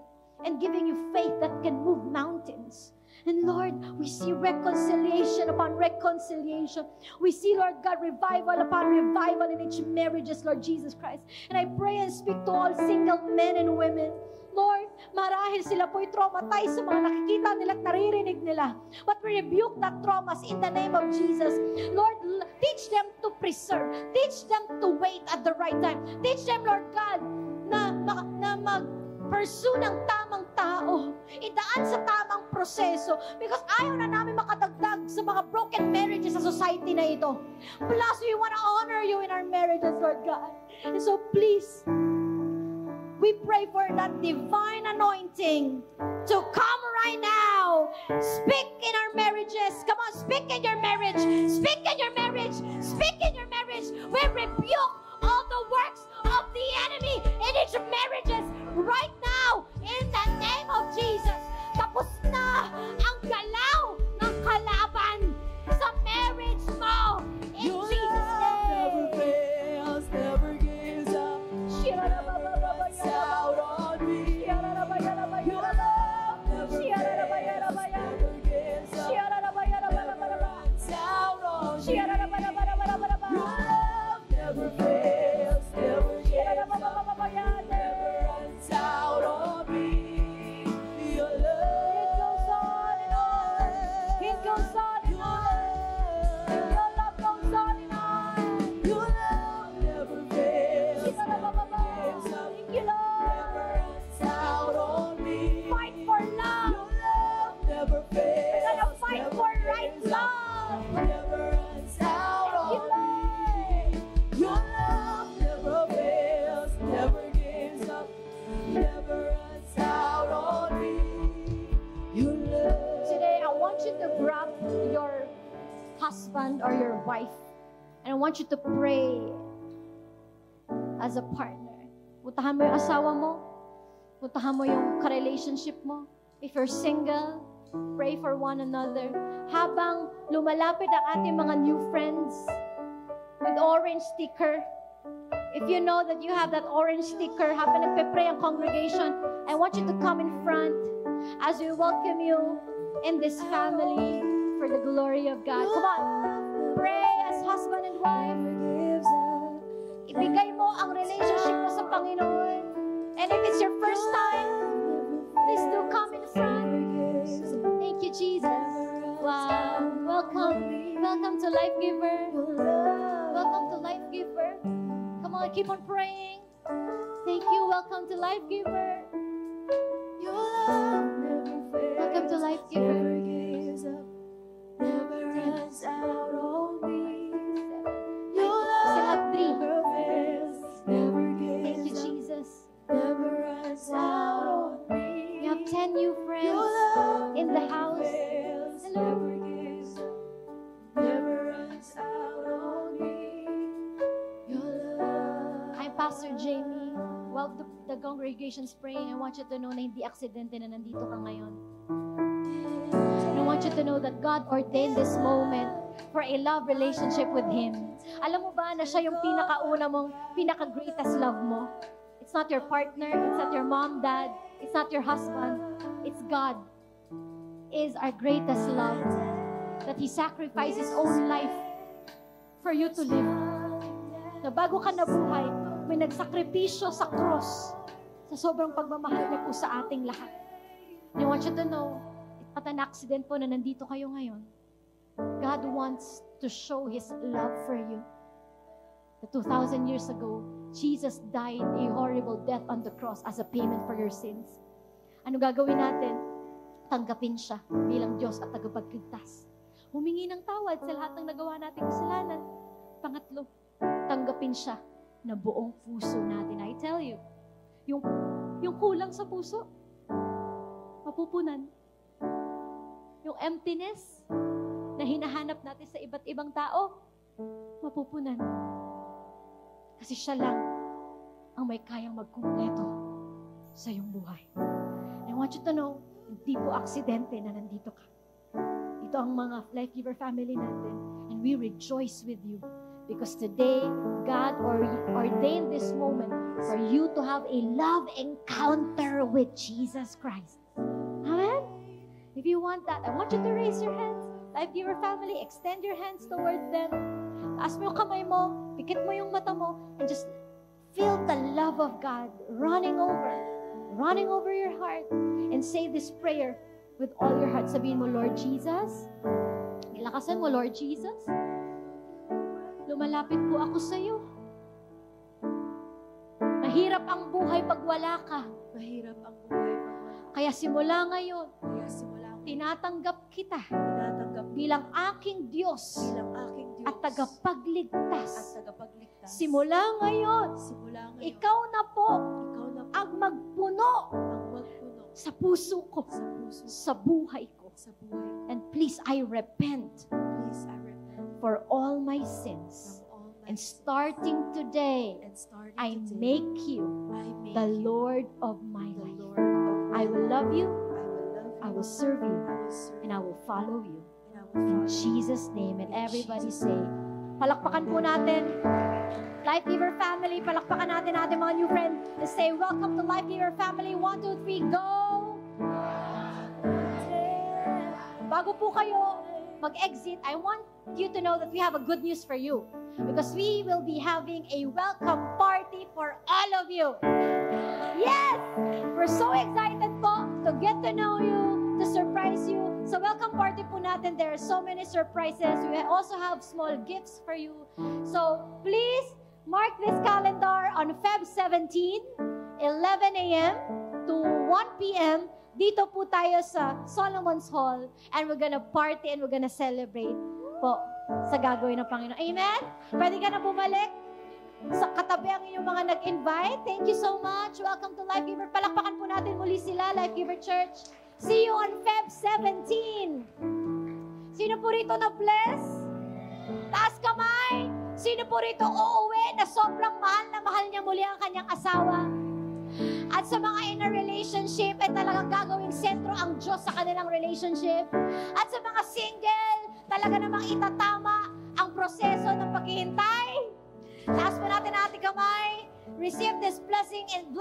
giving you faith that can move mountains. And Lord, we see reconciliation upon reconciliation. We see, Lord God, revival upon revival in each marriages, Lord Jesus Christ. And I pray and speak to all single men and women. Lord, marahil sila po'y traumatized sa mga nakikita nila at naririnig nila. But we rebuke that traumas in the name of Jesus. Lord, teach them to preserve. Teach them to wait at the right time. Teach them, Lord God, na mag-pursue ng tamang tao. Idaan sa tamang proseso. Because ayaw na namin makadagdag sa mga broken marriages sa society na ito. Plus, we want to honor you in our marriages, Lord God. And so please, we pray for that divine anointing to come right now. Speak in our marriages. Come on, speak in your marriage. Speak in your marriage. Speak in your marriage. We rebuke all the works of the enemy in each marriages right now in the name of Jesus. Tapos na ang galaw ng kalaban sa marriage mo in Jesus' name. Never fails, never gives up. Out on me. Your love never fails, never gives up. Out on me. Your love never fails, never gives up. Never runs out on me. Your love goes on and on. It goes on and on. Your love goes on and on. Your love never fails, never gives up. Thank you, Lord. Never runs out on me. Fight for love. Your love never fails. We're gonna fight never for right gives up. love. Never runs out Thank you, on me. Your love never fails, never gives up, never runs out on me. Your love. Today, I want you to grab your husband or your wife, and I want you to pray as a partner. Puntahan mo yung asawa mo. Puntahan mo yung ka-relationship mo. If you're single, pray for one another. Habang lumalapit ang ating mga new friends with orange sticker, if you know that you have that orange sticker, habang nagpe-pray ang congregation, I want you to come in front as we welcome you in this family for the glory of God. Come on, pray as husband and wife. Ibigay mo ang relationship mo sa Panginoon. And if it's your first time, please do come in front. Thank you, Jesus. Wow. Welcome. Welcome to Life Giver. Welcome to Life Giver. Come on, keep on praying. Thank you. Welcome to Life Giver. Your love never fails, Welcome to Life Giver. never gives up, never runs out on me. Your Still have love three. never fails, never Thank you, gives up, Jesus. never runs out on me. We have 10 new Your friends love in the never house. fails, Hello. never gives up, never runs out on me. Your love. I'm Pastor Jamie. While the congregation's praying, I want you to know na hindi aksidente na nandito ka ngayon. And I want you to know that God ordained this moment for a love relationship with Him. Alam mo ba na siya yung pinakauna mong, pinaka-greatest love mo? It's not your partner, it's not your mom, dad, it's not your husband, it's God is our greatest love. That He sacrificed His own life for you to live. Na bago ka nabuhay, may nagsakripisyo sa cross sa sobrang pagmamahal niya po sa ating lahat. And I want you to know, at an accident po na nandito kayo ngayon, God wants to show His love for you. That 2,000 years ago, Jesus died a horrible death on the cross as a payment for your sins. Ano gagawin natin? Tanggapin siya bilang Diyos at tagapagligtas. Humingi ng tawad sa lahat ng nagawa nating kasalanan. Pangatlo, tanggapin siya na buong puso natin. I tell you, yung kulang sa puso, mapupunan. Yung emptiness na hinahanap natin sa iba't ibang tao, mapupunan. Kasi siya lang ang may kayang magkumpleto sa iyong buhay. And I want you to know, hindi po aksidente na nandito ka. Ito ang mga Life Giver family natin. And and we rejoice with you. Because today, God ordained this moment for you to have a love encounter with Jesus Christ. Amen? If you want that, I want you to raise your hands. Life Giver family, extend your hands towards them. Taas mo yung kamay mo, pikit mo yung mata mo, and just feel the love of God running over your heart. And say this prayer with all your heart. Sabihin mo, Lord Jesus, ilakasan mo, Lord Jesus, lumalapit po ako sa iyo. Mahirap ang buhay pag wala ka. Mahirap ang buhay pag wala ka. Kaya simula ngayon, tinatanggap kita bilang aking Diyos at tagapagligtas. Simula ngayon, ikaw na po ang magpuno sa puso ko, sa buhay ko. And please, I repent for all my sins. And starting today, I make you the Lord of my life. I will love you, I will serve you, and I will follow you. In Jesus' name. And everybody say, palakpakan po natin. Life Giver family, palakpakan natin mga new friends. And say, welcome to Life Giver family. 1, 2, 3, go! Bago po kayo mag-exit, I want you to know that we have a good news for you. Because we will be having a welcome party for all of you. Yes! We're so excited po to get to know you, to surprise you. So welcome party po natin. There are so many surprises. We also have small gifts for you. So please mark this calendar on Feb 17, 11 a.m. to 1 p.m. Dito po tayo sa Solomon's Hall, and we're gonna party and we're gonna celebrate po sa gagawin ng Panginoon. Amen? Pwede ka na bumalik sa katabi ang inyong mga nag-invite. Thank you so much. Welcome to Life Giver. Palakpakan po natin muli sila, Life Giver Church. See you on Feb 17. Sino po rito na-bless? Taas kamay. Sino po rito uuwi na sobrang mahal niya muli ang kanyang asawa? At sa mga in a relationship, ay talagang gagawing sentro ang Diyos sa kanilang relationship. At sa mga single, talaga namang itatama ang proseso ng paghihintay. Taas po natin ating kamay. Receive this blessing in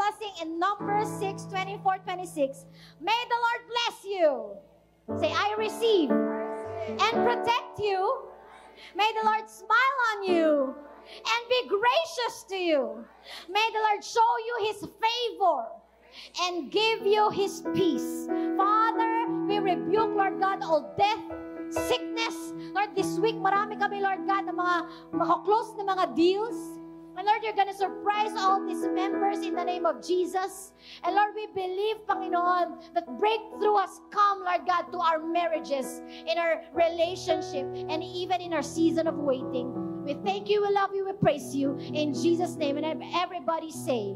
Numbers 6:24-26. May the Lord bless you. Say, I receive and protect you. May the Lord smile on you and be gracious to you. May the Lord show you His favor and give you His peace. Father, we rebuke, Lord God, all death, sickness. Lord, this week, marami kami, Lord God, na mga makaklose na mga deals. And Lord, you're going to surprise all these members in the name of Jesus. And Lord, we believe, Panginoon, that breakthrough has come, Lord God, to our marriages, in our relationship, and even in our season of waiting. We thank you, we love you, we praise you. In Jesus' name, and everybody say,